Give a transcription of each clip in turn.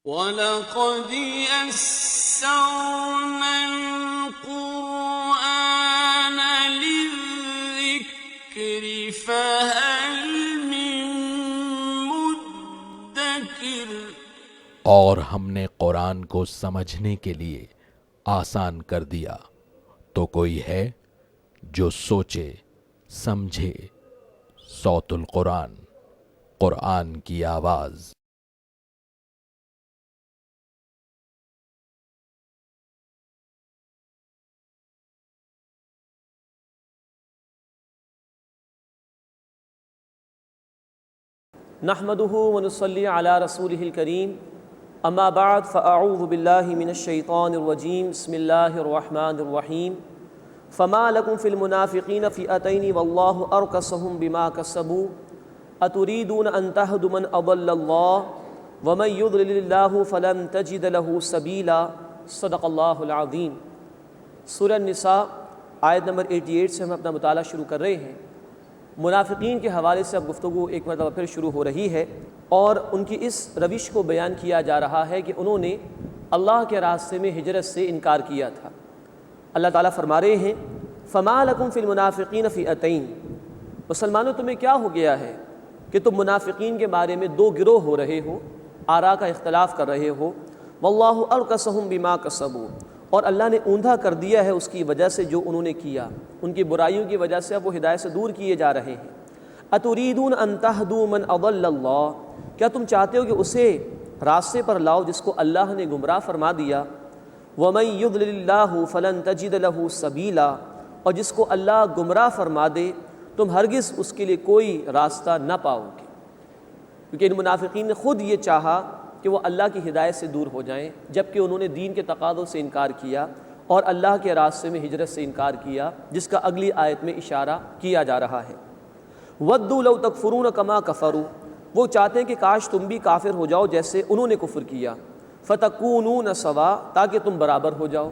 وَلَقَدْ يَسَّرْنَا الْقُرْآنَ لِلذِّكْرِ فَهَلْ مِن مُّدَّكِرٍ۔ اور ہم نے قرآن کو سمجھنے کے لیے آسان کر دیا، تو کوئی ہے جو سوچے سمجھے۔ صوت القرآن، قرآن کی آواز۔ نحمده ونصلي على رسوله الكريم اما بعد فاعوذ بالله من الشيطان الرجيم بسم الله الرحمن الرحيم فما لكم في المنافقين فئتين والله أركسهم بما كسبوا أتريدون أن تهدوا من أضل الله ومن يضلل الله فلن تجد له سبيلا صدق الله العظيم۔ سورہ النساء آیت نمبر 88 سے ہم اپنا مطالعہ شروع کر رہے ہیں۔ منافقین کے حوالے سے اب گفتگو ایک مرتبہ پھر شروع ہو رہی ہے، اور ان کی اس روش کو بیان کیا جا رہا ہے کہ انہوں نے اللہ کے راستے میں ہجرت سے انکار کیا تھا۔ اللہ تعالیٰ فرما رہے ہیں فما لکم فی المنافقین فئتین، مسلمانوں تمہیں کیا ہو گیا ہے کہ تم منافقین کے بارے میں دو گروہ ہو رہے ہو، آراء کا اختلاف کر رہے ہو۔ واللہ ارکسہم بما کسبوا، اور اللہ نے اوندھا کر دیا ہے اس کی وجہ سے جو انہوں نے کیا، ان کی برائیوں کی وجہ سے اب وہ ہدایت سے دور کیے جا رہے ہیں۔ اتریدون ان تہدوا من اضل اللہ، کیا تم چاہتے ہو کہ اسے راستے پر لاؤ جس کو اللہ نے گمراہ فرما دیا۔ ومن یضلل اللہ فلن تجد له سبیلا، اور جس کو اللہ گمراہ فرما دے تم ہرگز اس کے لیے کوئی راستہ نہ پاؤ گے، کیونکہ ان منافقین نے خود یہ چاہا کہ وہ اللہ کی ہدایت سے دور ہو جائیں، جبکہ انہوں نے دین کے تقاضوں سے انکار کیا اور اللہ کے راستے میں ہجرت سے انکار کیا، جس کا اگلی آیت میں اشارہ کیا جا رہا ہے۔ وَدُّوا لَوْ تَكْفُرُونَ كَمَا كَفَرُوا، وہ چاہتے ہیں کہ کاش تم بھی کافر ہو جاؤ جیسے انہوں نے کفر کیا۔ فَتَكُونُونَ سَوَاءً، تاکہ تم برابر ہو جاؤ۔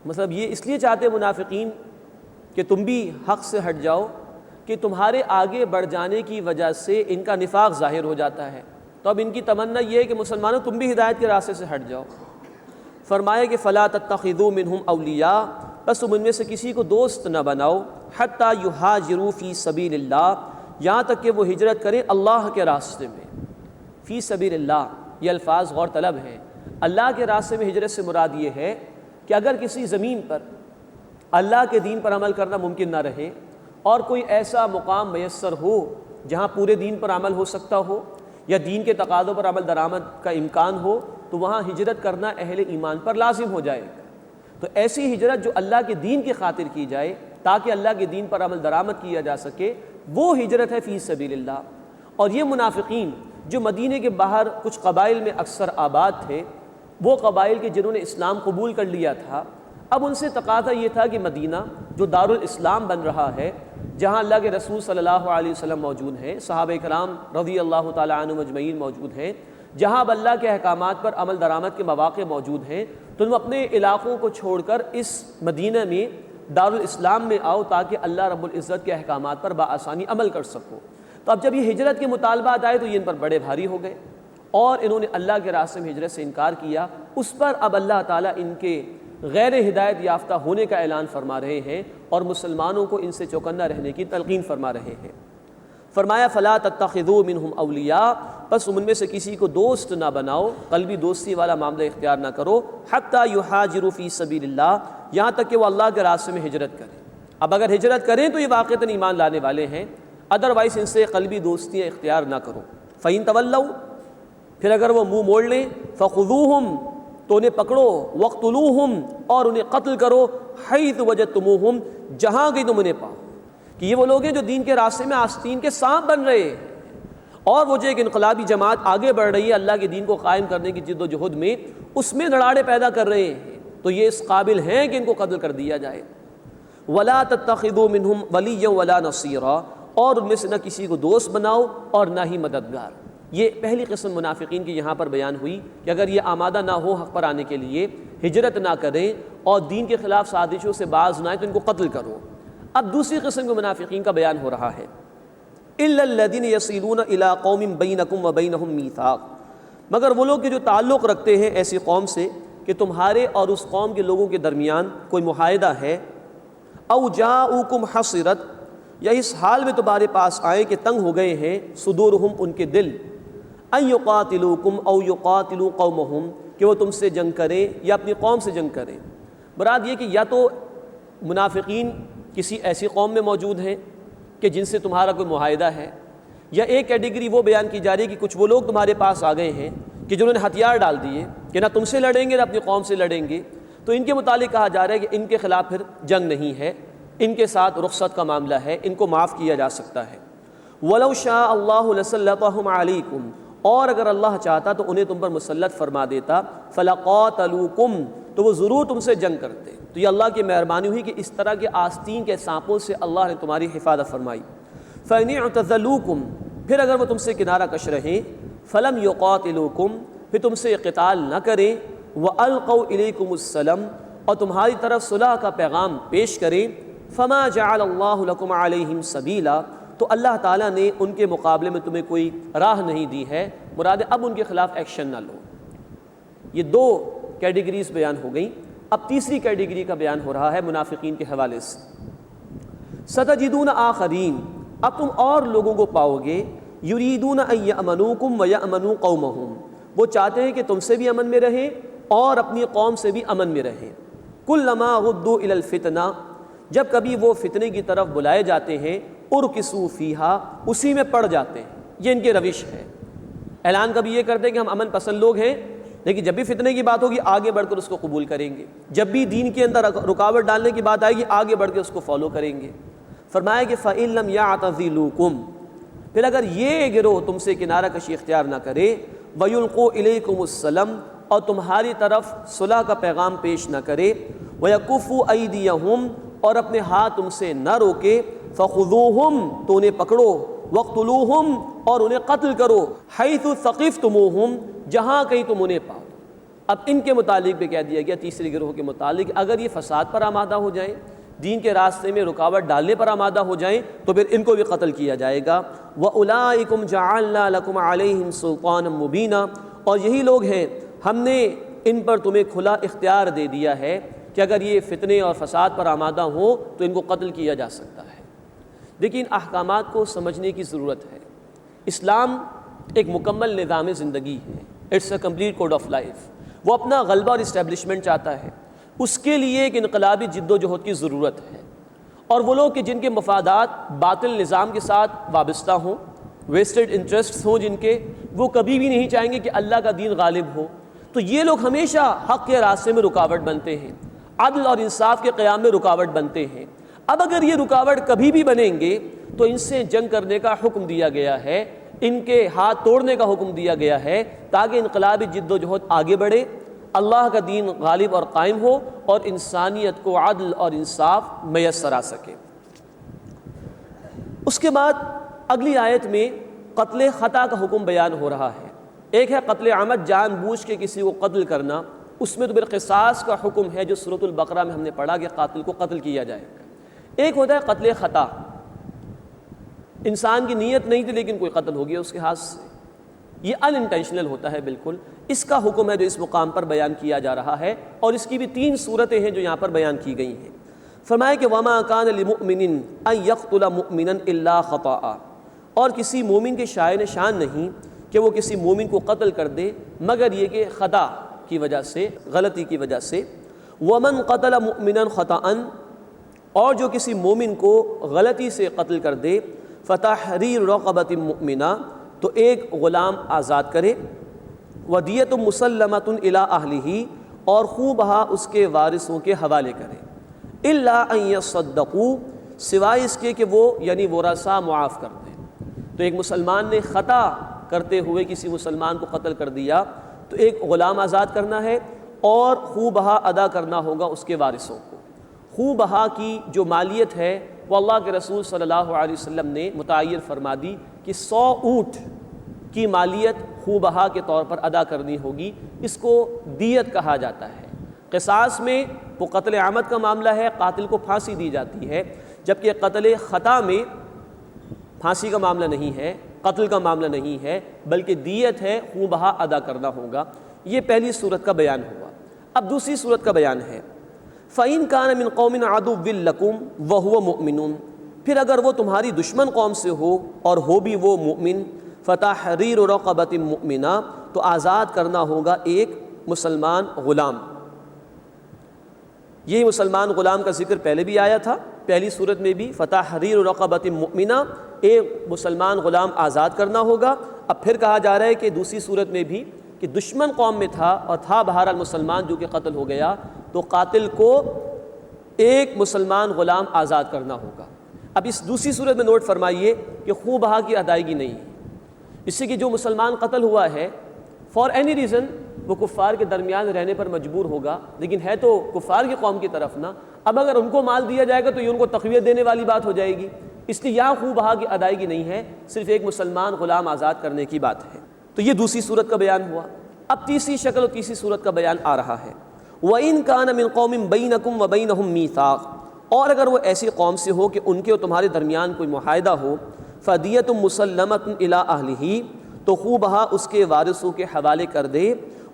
مطلب یہ اس لیے چاہتے ہیں منافقین کہ تم بھی حق سے ہٹ جاؤ کہ تمہارے آگے بڑھ جانے کی وجہ سے ان کا نفاق ظاہر ہو جاتا ہے، تو اب ان کی تمنا یہ ہے کہ مسلمانوں تم بھی ہدایت کے راستے سے ہٹ جاؤ۔ فرمایا کہ فَلَا تَتَّخِذُوا مِنْهُمْ أَوْلِيَاءَ، بس تم ان میں سے کسی کو دوست نہ بناؤ، حَتَّى يُهَاجِرُوا فِي سَبِيلِ اللَّهِ، یہاں تک کہ وہ ہجرت کریں اللہ کے راستے میں۔ فی سبیل اللہ، یہ الفاظ غور طلب ہیں۔ اللہ کے راستے میں ہجرت سے مراد یہ ہے کہ اگر کسی زمین پر اللہ کے دین پر عمل کرنا ممکن نہ رہے اور کوئی ایسا مقام میسر ہو جہاں پورے دین پر عمل ہو سکتا ہو یا دین کے تقاضوں پر عمل درآمد کا امکان ہو، تو وہاں ہجرت کرنا اہل ایمان پر لازم ہو جائے گا۔ تو ایسی ہجرت جو اللہ کے دین کی خاطر کی جائے تاکہ اللہ کے دین پر عمل درآمد کیا جا سکے، وہ ہجرت ہے فی سبیل اللہ۔ اور یہ منافقین جو مدینے کے باہر کچھ قبائل میں اکثر آباد تھے، وہ قبائل کے جنہوں نے اسلام قبول کر لیا تھا، اب ان سے تقاضا یہ تھا کہ مدینہ جو دارالاسلام بن رہا ہے، جہاں اللہ کے رسول صلی اللہ علیہ وسلم موجود ہیں، صحابہ کرام رضی اللہ تعالی عنہم اجمعین موجود ہیں، جہاں اب اللہ کے احکامات پر عمل درآمد کے مواقع موجود ہیں، تو تم اپنے علاقوں کو چھوڑ کر اس مدینہ میں دارالاسلام میں آؤ تاکہ اللہ رب العزت کے احکامات پر بآسانی عمل کر سکو۔ تو اب جب یہ ہجرت کے مطالبات آئے تو یہ ان پر بڑے بھاری ہو گئے، اور انہوں نے اللہ کے راستے میں ہجرت سے انکار کیا۔ اس پر اب اللہ تعالیٰ ان کے غیر ہدایت یافتہ ہونے کا اعلان فرما رہے ہیں اور مسلمانوں کو ان سے چوکنا رہنے کی تلقین فرما رہے ہیں۔ فرمایا فَلَا تَتَّخِذُوا مِنْهُمْ أَوْلِيَاءَ، بس تم ان میں سے کسی کو دوست نہ بناؤ، قلبی دوستی والا معاملہ اختیار نہ کرو، حَتَّى يُهَاجِرُوا فِي سَبِيلِ اللَّهِ، یہاں تک کہ وہ اللہ کے راستے میں ہجرت کریں۔ اب اگر ہجرت کریں تو یہ واقعتاً ایمان لانے والے ہیں، ادروائز ان سے قلبی دوستیاں اختیار نہ کرو۔ فَإِن تَوَلَّوْا، پھر اگر وہ منہ موڑ لیں، فَخُذُوهُمْ، تو انہیں پکڑو، وَاقْتُلُوهُمْ، اور انہیں قتل کرو، حَيْثُ وَجَدتُّمُوهُمْ، جہاں کہ تم انہیں پاؤ۔ کہ یہ وہ لوگ ہیں جو دین کے راستے میں آستین کے سانپ بن رہے ہیں، اور وہ جو ایک انقلابی جماعت آگے بڑھ رہی ہے اللہ کے دین کو قائم کرنے کی جد و جہد میں، اس میں دھڑاڑے پیدا کر رہے ہیں، تو یہ اس قابل ہیں کہ ان کو قتل کر دیا جائے۔ وَلَا تَتَّخِذُوا مِنْهُمْ وَلِيًّا وَلَا نَصِيرًا، اور ان میں سے نہ کسی کو دوست بناؤ اور نہ ہی مددگار۔ یہ پہلی قسم منافقین کی یہاں پر بیان ہوئی کہ اگر یہ آمادہ نہ ہو حق پر آنے کے لیے، ہجرت نہ کریں اور دین کے خلاف سازشوں سے باز نہ آئیں تو ان کو قتل کرو۔ اب دوسری قسم کے منافقین کا بیان ہو رہا ہے۔ إِلَّا الَّذِينَ يَصِلُونَ إِلَىٰ قَوْمٍ بَيْنَكُمْ وَبَيْنَهُمْ مِيثَاقٌ، مگر وہ لوگ کہ جو تعلق رکھتے ہیں ایسی قوم سے کہ تمہارے اور اس قوم کے لوگوں کے درمیان کوئی معاہدہ ہے، او جاؤکم حصرت، یا اس حال میں تمہارے پاس آئے کہ تنگ ہو گئے ہیں صدورہم ان کے دل، ان یقاتلوکم او یقاتلوا قومہم، کہ وہ تم سے جنگ کریں یا اپنی قوم سے جنگ کریں۔ مراد یہ کہ یا تو منافقین کسی ایسی قوم میں موجود ہیں کہ جن سے تمہارا کوئی معاہدہ ہے، یا ایک کیٹیگری وہ بیان کی جا رہی ہے کہ کچھ وہ لوگ تمہارے پاس آ گئے ہیں کہ جنہوں نے ہتھیار ڈال دیے کہ نہ تم سے لڑیں گے نہ اپنی قوم سے لڑیں گے، تو ان کے متعلق کہا جا رہا ہے کہ ان کے خلاف پھر جنگ نہیں ہے، ان کے ساتھ رخصت کا معاملہ ہے، ان کو معاف کیا جا سکتا ہے۔ وَلَوْ شَاءَ اللَّهُ لَسَلَّطَهُمْ عَلَيْكُمْ، اور اگر اللہ چاہتا تو انہیں تم پر مسلط فرما دیتا، فَلَقَاتَلُوكُمْ، تو وہ ضرور تم سے جنگ کرتے۔ تو یہ اللہ کی مہربانی ہوئی کہ اس طرح کے آستین کے سانپوں سے اللہ نے تمہاری حفاظت فرمائی۔ فَإِنِ اعْتَزَلُوكُمْ، پھر اگر وہ تم سے کنارہ کش رہیں، فَلَمْ يُقَاتِلُوكُمْ، پھر تم سے قتال نہ کریں، وَأَلْقَوْا إِلَيْكُمُ السَّلَمَ، اور تمہاری طرف صلح کا پیغام پیش کریں، فَمَا جَعَلَ اللَّهُ لَكُمْ عَلَيْهِمْ سَبِيلًا، تو اللہ تعالیٰ نے ان کے مقابلے میں تمہیں کوئی راہ نہیں دی ہے، مراد اب ان کے خلاف ایکشن نہ لو۔ یہ دو کیٹیگریز بیان ہو گئیں، اب تیسری کیٹیگری کا بیان ہو رہا ہے منافقین کے حوالے سے۔ سَتَجِدُونَ آخَرِينَ، اب تم اور لوگوں کو پاؤ گے، یریدون ان یأمنوکم ویأمنوا قومہم، وہ چاہتے ہیں کہ تم سے بھی امن میں رہیں اور اپنی قوم سے بھی امن میں رہیں۔ کلما غدوا الی الفتنہ، جب کبھی وہ فتنے کی طرف بلائے جاتے ہیں، ارکسوا فیہا، اسی میں پڑ جاتے ہیں، یہ ان کی روش ہے۔ اعلان کبھی یہ کرتے ہیں کہ ہم امن پسند لوگ ہیں، لیکن جب بھی فتنے کی بات ہوگی آگے بڑھ کر اس کو قبول کریں گے، جب بھی دین کے اندر رکاوٹ ڈالنے کی بات آئے گی آگے بڑھ کے اس کو فالو کریں گے۔ فرمایا کہ فَإِن لَمْ يَعْتَزِلُوكُمْ، پھر اگر یہ گروہ تم سے کنارہ کشی اختیار نہ کرے، وَيُلْقُوا إِلَيْكُمُ السَّلَمَ، اور تمہاری طرف صلح کا پیغام پیش نہ کرے، وَيَكُفُّوا أَيْدِيَهُمْ، اور اپنے ہاتھ تم سے نہ روکے، فَخُذُوهُمْ، تو انہیں پکڑو، وَاقْتُلُوهُمْ، اور انہیں قتل کرو، حَيْثُ ثَقِفْتُمُوهُمْ، جہاں کہیں تم انہیں پاؤ۔ اب ان کے متعلق بھی کہہ دیا گیا تیسری گروہ کے متعلق، اگر یہ فساد پر آمادہ ہو جائیں، دین کے راستے میں رکاوٹ ڈالنے پر آمادہ ہو جائیں، تو پھر ان کو بھی قتل کیا جائے گا۔ وَأُولَٰئِكُمْ جَعَلْنَا لَكُمْ عَلَيْهِمْ سُلْطَانًا مُبِينًا، اور یہی لوگ ہیں ہم نے ان پر تمہیں کھلا اختیار دے دیا ہے کہ اگر یہ فتنے اور فساد پر آمادہ ہوں تو ان کو قتل کیا جا سکتا ہے۔ لیکن احکامات کو سمجھنے کی ضرورت ہے۔ اسلام ایک مکمل نظام زندگی ہے، it's a complete code of life. وہ اپنا غلبہ اور اسٹیبلشمنٹ چاہتا ہے، اس کے لیے ایک انقلابی جد و جہد کی ضرورت ہے، اور وہ لوگ کہ جن کے مفادات باطل نظام کے ساتھ وابستہ ہوں، ویسٹڈ انٹرسٹس ہوں جن کے، وہ کبھی بھی نہیں چاہیں گے کہ اللہ کا دین غالب ہو، تو یہ لوگ ہمیشہ حق کے راستے میں رکاوٹ بنتے ہیں، عدل اور انصاف کے قیام میں رکاوٹ بنتے ہیں۔ اب اگر یہ رکاوٹ کبھی بھی بنیں گے تو ان سے جنگ کرنے کا حکم دیا گیا ہے، ان کے ہاتھ توڑنے کا حکم دیا گیا ہے، تاکہ انقلابی جد و جہد آگے بڑھے، اللہ کا دین غالب اور قائم ہو، اور انسانیت کو عدل اور انصاف میسر آ سکے۔ اس کے بعد اگلی آیت میں قتل خطا کا حکم بیان ہو رہا ہے۔ ایک ہے قتل عمد، جان بوجھ کے کسی کو قتل کرنا، اس میں تو بالقصاص کا حکم ہے جو سورۃ البقرہ میں ہم نے پڑھا کہ قاتل کو قتل کیا جائے گا۔ ایک ہوتا ہے قتل خطا، انسان کی نیت نہیں تھی لیکن کوئی قتل ہو گیا اس کے ہاتھ سے، یہ ان انٹینشنل ہوتا ہے بالکل، اس کا حکم ہے جو اس مقام پر بیان کیا جا رہا ہے، اور اس کی بھی 3 صورتیں ہیں جو یہاں پر بیان کی گئی ہیں۔ فرمایا کہ وَمَا كَانَ لِمُؤْمِنٍ أَن يَقْتُلَ مُؤْمِنًا إِلَّا خَطَأً، اور کسی مومن کے شائن شان نہیں کہ وہ کسی مومن کو قتل کر دے مگر یہ کہ خطا کی وجہ سے، غلطی کی وجہ سے۔ وَمَنْ قَتَلَ مُؤْمِنًا خَطَأً، اور جو کسی مومن کو غلطی سے قتل کر دے، فَتَحْرِيرُ رَقَبَةٍ مُؤْمِنَةٍ، تو ایک غلام آزاد کرے، وَدِيَةٌ مُسَلَّمَةٌ إِلَىٰ أَهْلِهِ، اور خوب بہا اس کے وارثوں کے حوالے کرے، إِلَّا أَن يَصَّدَّقُوا، سوائے اس کے کہ وہ یعنی ورثاء معاف کر دیں۔ تو ایک مسلمان نے خطا کرتے ہوئے کسی مسلمان کو قتل کر دیا تو ایک غلام آزاد کرنا ہے، اور خوب بہا ادا کرنا ہوگا اس کے وارثوں کو۔ خوب بہا کی جو مالیت ہے وہ اللہ کے رسول صلی اللہ علیہ وسلم نے متعین فرما دی کہ 100 اونٹ کی مالیت خوب بہا کے طور پر ادا کرنی ہوگی، اس کو دیت کہا جاتا ہے۔ قصاص میں وہ قتل عمد کا معاملہ ہے، قاتل کو پھانسی دی جاتی ہے، جبکہ قتل خطا میں پھانسی کا معاملہ نہیں ہے، قتل کا معاملہ نہیں ہے بلکہ دیت ہے، خون بہا ادا کرنا ہوگا۔ یہ پہلی صورت کا بیان ہوا۔ اب دوسری صورت کا بیان ہے فَإِن كَانَ مِن قَوْمٍ عَدُوٍّ لَكُمْ وَهُوَ مُؤْمِنٌ، پھر اگر وہ تمہاری دشمن قوم سے ہو اور ہو بھی وہ مؤمن، فَتَحْرِيرُ رَقَبَةٍ مُؤْمِنَةٍ، تو آزاد کرنا ہوگا ایک مسلمان غلام۔ یہ مسلمان غلام کا ذکر پہلے بھی آیا تھا، پہلی صورت میں بھی فَتَحْرِيرُ رَقَبَةٍ مُؤْمِنَةٍ، ایک مسلمان غلام آزاد کرنا ہوگا۔ اب پھر کہا جا رہا ہے کہ دوسری صورت میں بھی کہ دشمن قوم میں تھا اور تھا بہرحال مسلمان جو کہ قتل ہو گیا، تو قاتل کو ایک مسلمان غلام آزاد کرنا ہوگا۔ اب اس دوسری صورت میں نوٹ فرمائیے کہ خون بہا کی ادائیگی نہیں ہے، اس سے کہ جو مسلمان قتل ہوا ہے فار اینی ریزن وہ کفار کے درمیان رہنے پر مجبور ہوگا، لیکن ہے تو کفار کی قوم کی طرف نا، اب اگر ان کو مال دیا جائے گا تو یہ ان کو تقویت دینے والی بات ہو جائے گی، اس لیے یہاں خون بہا کی ادائیگی نہیں ہے، صرف ایک مسلمان غلام آزاد کرنے کی بات ہے۔ تو یہ دوسری صورت کا بیان ہوا۔ اب تیسری شکل اور تیسری صورت کا بیان آ رہا ہے وَإِن كَانَ مِن قَوْمٍ بَيْنَكُمْ وَبَيْنَهُمْ مِيثَاقٌ، اور اگر وہ ایسی قوم سے ہو کہ ان کے اور تمہارے درمیان کوئی معاہدہ ہو، فَدِيَةٌ مُسَلَّمَةٌ إِلَىٰ أَهْلِهِ، تو خون بہا اس کے وارثوں کے حوالے کر دے،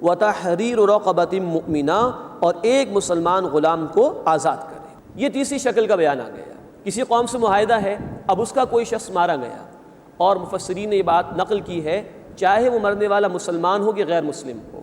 وَتَحْرِيرُ رَقَبَةٍ مُؤْمِنَةٍ، اور ایک مسلمان غلام کو آزاد کرے۔ یہ تیسری شکل کا بیان آ گیا۔ کسی قوم سے معاہدہ ہے، اب اس کا کوئی شخص مارا گیا، اور مفسرین نے یہ بات نقل کی ہے چاہے وہ مرنے والا مسلمان ہو کہ غیر مسلم ہو،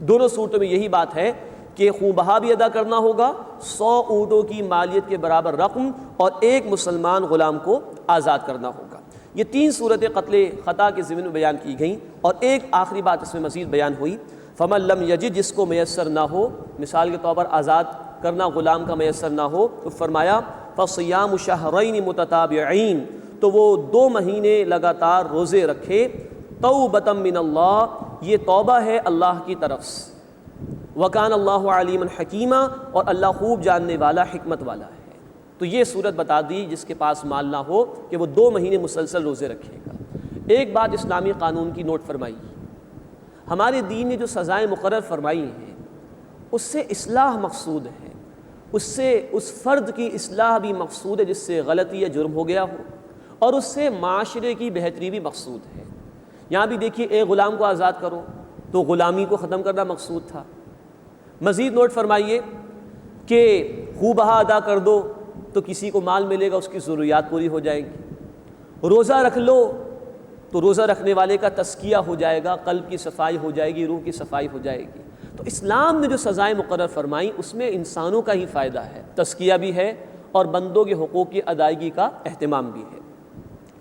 دونوں صورتوں میں یہی بات ہے کہ خون بہا بھی ادا کرنا ہوگا، 100 اونٹوں کی مالیت کے برابر رقم، اور ایک مسلمان غلام کو آزاد کرنا ہوگا۔ یہ تین صورتیں قتل خطا کے ضمن میں بیان کی گئیں، اور ایک آخری بات اس میں مزید بیان ہوئی، فَمَن لَّمْ يَجِدْ، جس کو میسر نہ ہو، مثال کے طور پر آزاد کرنا غلام کا میسر نہ ہو، تو فرمایا فَصِيَامُ شَهْرَيْنِ مُتَتَابِعَيْنِ، تو وہ 2 مہینے لگاتار روزے رکھے، توبۃ من اللہ، یہ توبہ ہے اللہ کی طرف سے، وکان اللہ علیما حکیما، اور اللہ خوب جاننے والا حکمت والا ہے۔ تو یہ صورت بتا دی جس کے پاس مال نہ ہو کہ وہ 2 مہینے مسلسل روزے رکھے گا۔ ایک بات اسلامی قانون کی نوٹ فرمائی، ہمارے دین نے جو سزائیں مقرر فرمائی ہیں اس سے اصلاح مقصود ہے، اس سے اس فرد کی اصلاح بھی مقصود ہے جس سے غلطی یا جرم ہو گیا ہو، اور اس سے معاشرے کی بہتری بھی مقصود ہے۔ یہاں بھی دیکھیے ایک غلام کو آزاد کرو تو غلامی کو ختم کرنا مقصود تھا۔ مزید نوٹ فرمائیے کہ خون بہا ادا کر دو تو کسی کو مال ملے گا، اس کی ضروریات پوری ہو جائیں گی۔ روزہ رکھ لو تو روزہ رکھنے والے کا تزکیہ ہو جائے گا، قلب کی صفائی ہو جائے گی، روح کی صفائی ہو جائے گی۔ تو اسلام نے جو سزائیں مقرر فرمائیں اس میں انسانوں کا ہی فائدہ ہے، تزکیہ بھی ہے اور بندوں کے حقوق کی ادائیگی کا اہتمام بھی ہے۔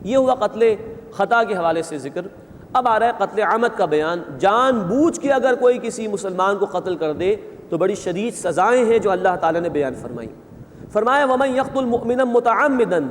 یہ ہوا قتل خطا کے حوالے سے ذکر۔ اب آ رہا ہے قتل عمد کا بیان۔ جان بوجھ کے اگر کوئی کسی مسلمان کو قتل کر دے تو بڑی شدید سزائیں ہیں جو اللہ تعالیٰ نے بیان فرمائی۔ فرمایا وَمَن يَقْتُلْ مُؤْمِنًا مُتَعَمِّدًا،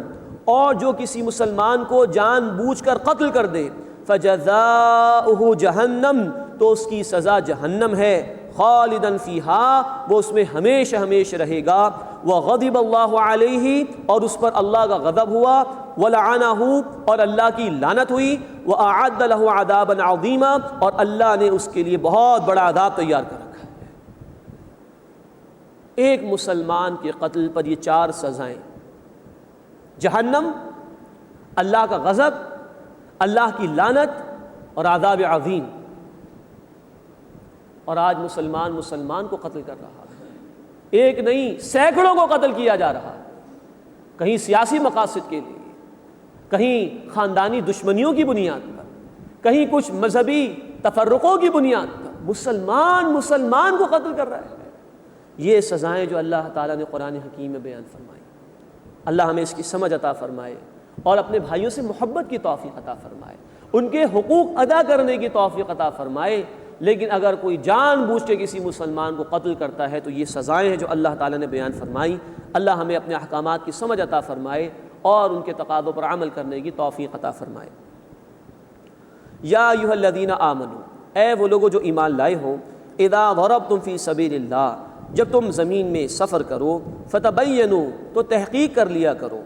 اور جو کسی مسلمان کو جان بوجھ کر قتل کر دے، فَجَزَاؤُهُ جَهَنَّمْ، تو اس کی سزا جہنم ہے، خالداً فیہا، وہ اس میں ہمیشہ ہمیشہ رہے گا، وَغَضِبَ اللَّهُ عَلَيْهِ، اور اس پر اللہ کا غضب ہوا، وَلَعَنَهُ، اور اللہ کی لعنت ہوئی، وَأَعَدَّ لَهُ عَذَابًا عَظِيمًا، اور اللہ نے اس کے لیے بہت بڑا عذاب تیار کر رکھا ہے۔ ایک مسلمان کے قتل پر یہ 4 سزائیں، جہنم، اللہ کا غضب، اللہ کی لعنت، اور عذاب عظیم۔ اور آج مسلمان کو قتل کر رہا ہے، ایک نہیں سینکڑوں کو قتل کیا جا رہا ہے، کہیں سیاسی مقاصد کے لیے، کہیں خاندانی دشمنیوں کی بنیاد پر، کہیں کچھ مذہبی تفرقوں کی بنیاد پر، مسلمان کو قتل کر رہا ہے۔ یہ سزائیں جو اللہ تعالیٰ نے قرآن حکیم میں بیان فرمائی، اللہ ہمیں اس کی سمجھ عطا فرمائے اور اپنے بھائیوں سے محبت کی توفیق عطا فرمائے، ان کے حقوق ادا کرنے کی توفیق عطا فرمائے۔ لیکن اگر کوئی جان بوجھ کے کسی مسلمان کو قتل کرتا ہے تو یہ سزائیں ہیں جو اللہ تعالیٰ نے بیان فرمائی۔ اللہ ہمیں اپنے احکامات کی سمجھ عطا فرمائے اور ان کے تقاضوں پر عمل کرنے کی توفیق عطا فرمائے۔ یا ایھا الذین آمنوا، اے وہ لوگوں جو ایمان لائے ہو، اذا ضربتم فی سبیل اللہ، جب تم زمین میں سفر کرو، فتبینوا، تو تحقیق کر لیا کرو،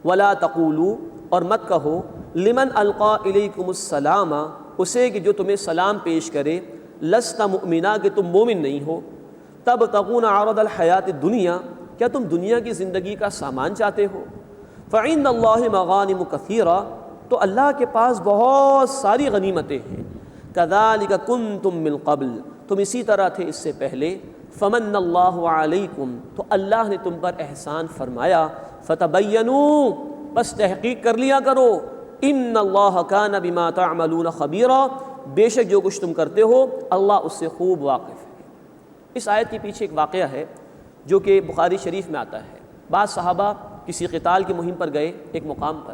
ولا تقولوا، اور مت کہو، لمن القی الیکم السلام، اسے کہ جو تمہیں سلام پیش کرے، لست مؤمنا، کہ تم مومن نہیں ہو، تبتغون عرض الحیات الدنیا، کیا تم دنیا کی زندگی کا سامان چاہتے ہو، فعند اللہ مغانم کثیرہ، تو اللہ کے پاس بہت ساری غنیمتیں ہیں. کذالک کنتم من قبل، تم اسی طرح تھے اس سے پہلے. فمن اللہ علیکم، تو اللہ نے تم پر احسان فرمایا. فتبینوا، بس تحقیق کر لیا کرو. ان اللہ کان بما تعملون خبیرا، بے شک جو کچھ تم کرتے ہو اللہ اس سے خوب واقف ہے. اس آیت کے پیچھے ایک واقعہ ہے جو کہ بخاری شریف میں آتا ہے. بعض صحابہ کسی قتال کی مہم پر گئے ایک مقام پر،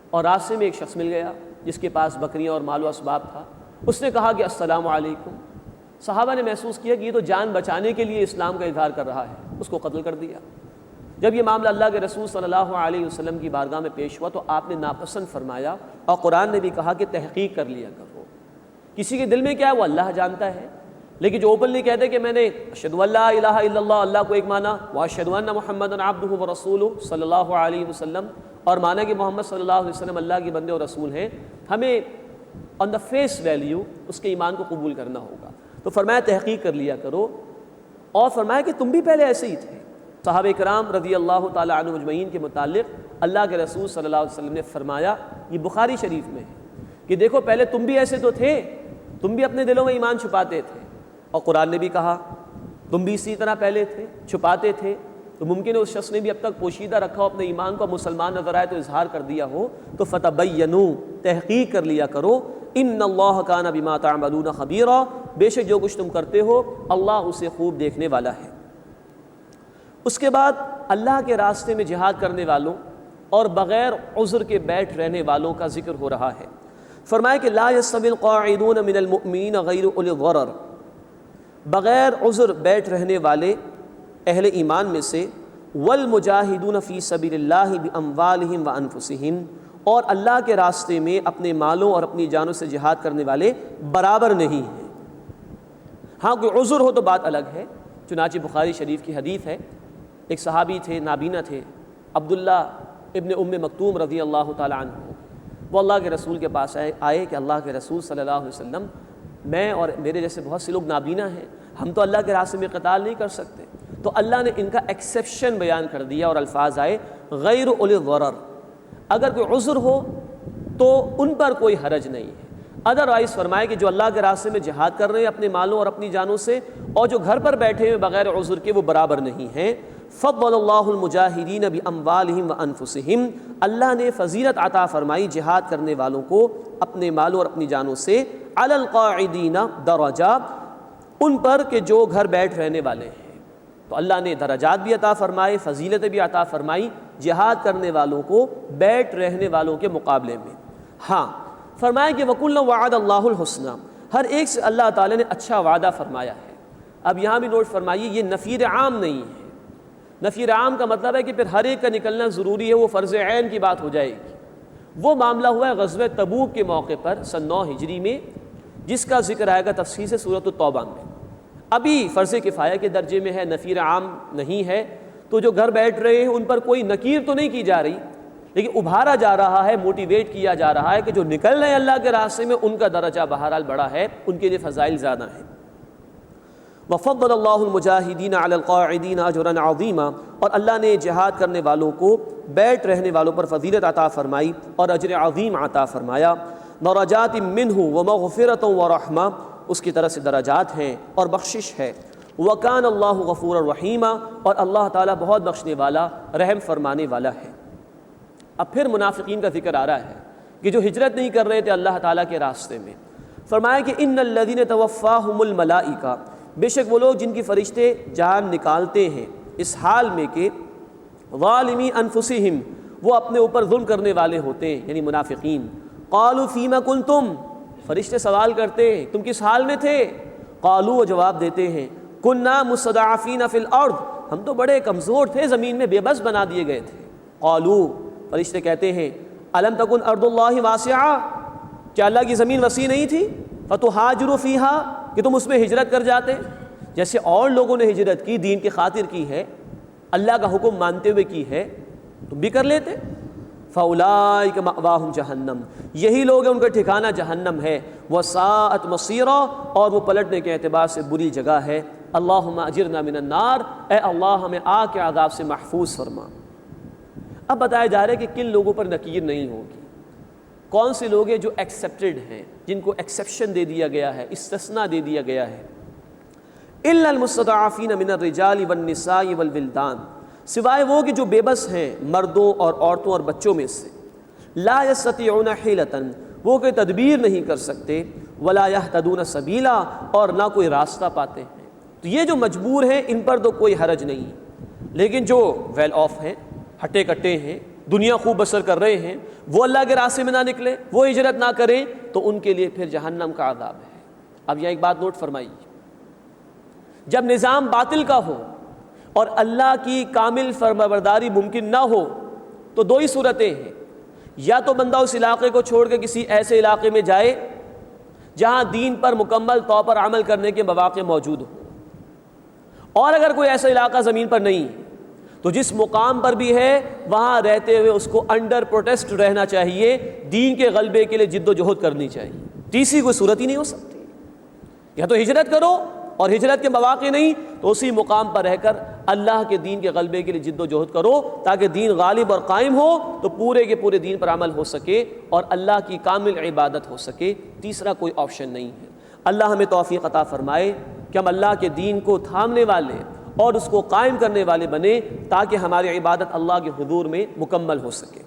اور راستے میں ایک شخص مل گیا جس کے پاس بکریاں اور مال و اسباب تھا. اس نے کہا کہ السلام علیکم. صحابہ نے محسوس کیا کہ یہ تو جان بچانے کے لیے اسلام کا اظہار کر رہا ہے، اس کو قتل کر دیا. جب یہ معاملہ اللہ کے رسول صلی اللہ علیہ وسلم کی بارگاہ میں پیش ہوا تو آپ نے ناپسند فرمایا، اور قرآن نے بھی کہا کہ تحقیق کر لیا کرو. کسی کے دل میں کیا ہے وہ اللہ جانتا ہے، لیکن جو اوپنلی کہتے کہ میں نے اشہدو ان لا الہ الا اللہ، اللہ کو ایک مانا، واشہدو ان محمدا عبدہ ورسولہ صلی اللہ علیہ وسلم، اور مانا کہ محمد صلی اللہ علیہ وسلم اللہ کے بندے اور رسول ہیں، ہمیں آن دا فیس ویلیو اس کے ایمان کو قبول کرنا ہوگا. تو فرمایا تحقیق کر لیا کرو، اور فرمایا کہ تم بھی پہلے ایسے ہی تھے. صحابہ کرام رضی اللہ تعالیٰ عنہ مجمعین کے متعلق اللہ کے رسول صلی اللہ علیہ وسلم نے فرمایا، یہ بخاری شریف میں ہے، کہ دیکھو پہلے تم بھی ایسے تو تھے، تم بھی اپنے دلوں میں ایمان چھپاتے تھے. اور قرآن نے بھی کہا تم بھی اسی طرح پہلے تھے، چھپاتے تھے. تو ممکن ہے اس شخص نے بھی اب تک پوشیدہ رکھا ہو اپنے ایمان کو، مسلمان نظر آئے تو اظہار کر دیا ہو. تو فتبینوا، تحقیق کر لیا کرو. ان اللہ کان بما تعملون خبیرا، بے شک جو کچھ تم کرتے ہو اللہ اسے خوب دیکھنے والا ہے. اس کے بعد اللہ کے راستے میں جہاد کرنے والوں اور بغیر عذر کے بیٹھ رہنے والوں کا ذکر ہو رہا ہے. فرمایا کہ لا یستوی القاعدون من المؤمنین غیر اولی الضرر، بغیر عذر بیٹھ رہنے والے اہل ایمان میں سے، والمجاہدون فی سبیل اللہ باموالہم وانفسہم، اور اللہ کے راستے میں اپنے مالوں اور اپنی جانوں سے جہاد کرنے والے برابر نہیں ہیں. ہاں کوئی عذر ہو تو بات الگ ہے. چنانچہ بخاری شریف کی حدیث ہے، ایک صحابی تھے، نابینا تھے، عبداللہ ابن ام مکتوم رضی اللہ تعالیٰ عنہ. وہ اللہ کے رسول کے پاس آئے کہ اللہ کے رسول صلی اللہ علیہ وسلم، میں اور میرے جیسے بہت سے لوگ نابینا ہیں، ہم تو اللہ کے راستے میں قتال نہیں کر سکتے. تو اللہ نے ان کا ایکسیپشن بیان کر دیا اور الفاظ آئے غیر اولی الضرر، اگر کوئی عذر ہو تو ان پر کوئی حرج نہیں ہے. ادروائز فرمائے کہ جو اللہ کے راستے میں جہاد کر رہے ہیں اپنے مالوں اور اپنی جانوں سے، اور جو گھر پر بیٹھے ہیں بغیر عذر کے، وہ برابر نہیں ہیں. فضل اللہ المجاہدین باموالہم وانفسہم، اللہ نے فضیلت عطا فرمائی جہاد کرنے والوں کو اپنے مالوں اور اپنی جانوں سے، علی القاعدین درجہ، ان پر کہ جو گھر بیٹھ رہنے والے ہیں. تو اللہ نے درجات بھی عطا فرمائے، فضیلتیں بھی عطا فرمائی جہاد کرنے والوں کو بیٹھ رہنے والوں کے مقابلے میں. ہاں فرمایا کہ وَكُلًّا وَعَدَ اللَّهُ الْحُسْنَى، ہر ایک سے اللہ تعالیٰ نے اچھا وعدہ فرمایا ہے. اب یہاں بھی نوٹ فرمائیے، یہ نفیر عام نہیں ہے. نفیر عام کا مطلب ہے کہ پھر ہر ایک کا نکلنا ضروری ہے، وہ فرض عین کی بات ہو جائے گی. وہ معاملہ ہوا ہے غزوہ تبوک کے موقع پر سن 9 ہجری میں، جس کا ذکر آئے گا تفصیل سے سورۃ التوبہ میں. ابھی فرض کفایہ کے درجے میں ہے، نفیر عام نہیں ہے. تو جو گھر بیٹھ رہے ہیں ان پر کوئی نکیر تو نہیں کی جا رہی، لیکن ابھارا جا رہا ہے، موٹیویٹ کیا جا رہا ہے کہ جو نکل رہے ہیں اللہ کے راستے میں ان کا درجہ بہرحال بڑا ہے، ان کے لیے فضائل زیادہ ہیں. وفضل اللہ المجاہدین علی القاعدین اجرا عظیما، اور اللہ نے جہاد کرنے والوں کو بیٹھ رہنے والوں پر فضیلت عطا فرمائی اور اجر عظیم عطا فرمایا. درجات منہ ومغفرۃ ورحمہ، اس کی طرف سے درجات ہیں اور بخشش ہے. وکان اللہ غفورا رحیما، اور اللہ تعالیٰ بہت بخشنے والا، رحم فرمانے والا ہے. اب پھر منافقین کا ذکر آ رہا ہے کہ جو ہجرت نہیں کر رہے تھے اللہ تعالیٰ کے راستے میں. فرمایا کہ ان الذین توفاہم الملائکہ، بے شک وہ لوگ جن کی فرشتے جان نکالتے ہیں اس حال میں کہ ظالمی انفسہم، وہ اپنے اوپر ظلم کرنے والے ہوتے ہیں، یعنی منافقین. قالوا فیما کنتم، فرشتے سوال کرتے ہیں تم کس حال میں تھے؟ قالوا، وہ جواب دیتے ہیں کنا مستضعفین فی الارض، ہم تو بڑے کمزور تھے، زمین میں بے بس بنا دیے گئے تھے. قالوا، فرشتے کہتے ہیں الم تکن ارض اللہ واسعہ، کیا اللہ کی زمین وسیع نہیں تھی؟ فتہاجروا فیہا، کہ تم اس میں ہجرت کر جاتے، جیسے اور لوگوں نے ہجرت کی، دین کی خاطر کی ہے، اللہ کا حکم مانتے ہوئے کی ہے، تم بھی کر لیتے. فاولئک مأواہم جہنم، یہی لوگ ہیں ان کا ٹھکانہ جہنم ہے. وساءت مصیرا، اور وہ پلٹنے کے اعتبار سے بری جگہ ہے. اللہم اجرنا من النار، اے اللہ ہمیں آگ کے عذاب سے محفوظ فرما. اب بتایا جا رہا ہے کہ کن لوگوں پر نکیر نہیں ہوگی. کون سے لوگ ہیں جو ایکسیپٹڈ ہیں، جن کو ایکسیپشن دے دیا گیا ہے، استثناء دے دیا گیا ہے. الا المستضعفین من الرجال والنساء والولدان، سوائے وہ کہ جو بے بس ہیں مردوں اور عورتوں اور بچوں میں سے. لا یستطیعون حیلۃ، وہ کوئی تدبیر نہیں کر سکتے. ولا یہتدون سبیلا، اور نہ کوئی راستہ پاتے ہیں. تو یہ جو مجبور ہیں ان پر تو کوئی حرج نہیں، لیکن جو ویل آف ہیں، ہٹے کٹے ہیں، دنیا خوب بسر کر رہے ہیں، وہ اللہ کے راستے میں نہ نکلے، وہ ہجرت نہ کریں، تو ان کے لیے پھر جہنم کا عذاب ہے. اب یہاں ایک بات نوٹ فرمائیے، جب نظام باطل کا ہو اور اللہ کی کامل فرمانبرداری ممکن نہ ہو تو دو ہی صورتیں ہیں. یا تو بندہ اس علاقے کو چھوڑ کے کسی ایسے علاقے میں جائے جہاں دین پر مکمل طور پر عمل کرنے کے مواقع موجود ہوں، اور اگر کوئی ایسا علاقہ زمین پر نہیں تو جس مقام پر بھی ہے وہاں رہتے ہوئے اس کو انڈر پروٹیسٹ رہنا چاہیے، دین کے غلبے کے لیے جد و جہد کرنی چاہیے. تیسری کوئی صورت ہی نہیں ہو سکتی. یا تو ہجرت کرو، اور ہجرت کے مواقع نہیں تو اسی مقام پر رہ کر اللہ کے دین کے غلبے کے لیے جد و جہد کرو، تاکہ دین غالب اور قائم ہو تو پورے کے پورے دین پر عمل ہو سکے اور اللہ کی کامل عبادت ہو سکے. تیسرا کوئی آپشن نہیں ہے. اللہ ہمیں توفیق عطا فرمائے کہ ہم اللہ کے دین کو تھامنے والے اور اس کو قائم کرنے والے بنے، تاکہ ہماری عبادت اللہ کے حضور میں مکمل ہو سکے.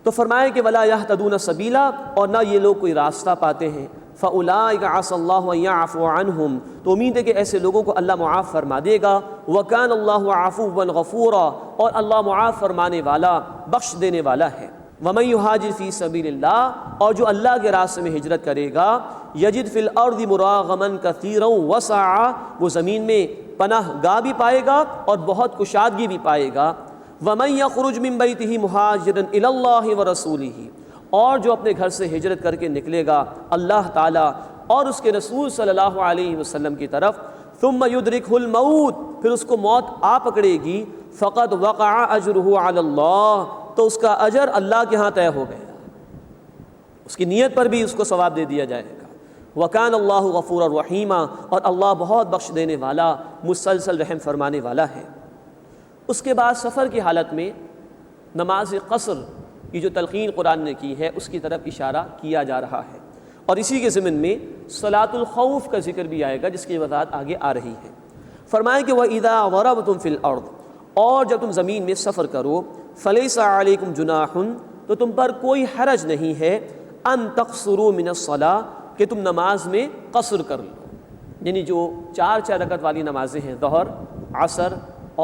تو فرمائے کہ ولا یہتدون سبیلا، اور نہ یہ لوگ کوئی راستہ پاتے ہیں. فَأُولَٰئِكَ عَسَى اللَّهُ أَن يَعْفُوَ عَنْهُمْ، تو امید ہے کہ ایسے لوگوں کو اللہ معاف فرما دے گا. وَكَانَ اللَّهُ عَفُوًّا غَفُورًا، اور اللہ معاف فرمانے والا، بخش دینے والا ہے. وَمَن يُهَاجِرْ فِي سَبِيلِ اللَّهِ، اور جو اللہ کے راستے میں ہجرت کرے گا، يَجِدْ فِي الْأَرْضِ مُرَاغَمًا كَثِيرًا وَسَعًا، وہ زمین میں پناہ گاہ بھی پائے گا اور بہت کشادگی بھی پائے گا. وَمَن يَخْرُجْ مِن بَيْتِهِ مُهَاجِرًا إِلَى اللَّهِ وَرَسُولِهِ، اور جو اپنے گھر سے ہجرت کر کے نکلے گا اللہ تعالیٰ اور اس کے رسول صلی اللہ علیہ وسلم کی طرف، ثم يدركه الموت، پھر اس کو موت آ پکڑے گی، فقد وقع اجرہ علی اللہ، تو اس کا اجر اللہ کے ہاں طے ہو گیا، اس کی نیت پر بھی اس کو ثواب دے دیا جائے گا. وکان اللہ غفورا رحیما، اور اللہ بہت بخش دینے والا، مسلسل رحم فرمانے والا ہے. اس کے بعد سفر کی حالت میں نماز قصر کی جو تلقین قرآن نے کی ہے اس کی طرف اشارہ کیا جا رہا ہے، اور اسی کے ضمن میں صلاۃ الخوف کا ذکر بھی آئے گا جس کی وضاحت آگے آ رہی ہے. فرمائیں کہ وَإِذَا ضَرَبْتُمْ فِي الْأَرْضِ، اور جب تم زمین میں سفر کرو، فَلَيْسَ عَلَيْكُمْ جُنَاحٌ، تو تم پر کوئی حرج نہیں ہے، أَن تَقْصُرُوا مِنَ الصَّلَاةِ، کہ تم نماز میں قصر کر لو. یعنی جو 4 رکعت والی نمازیں ہیں، ظہر، عصر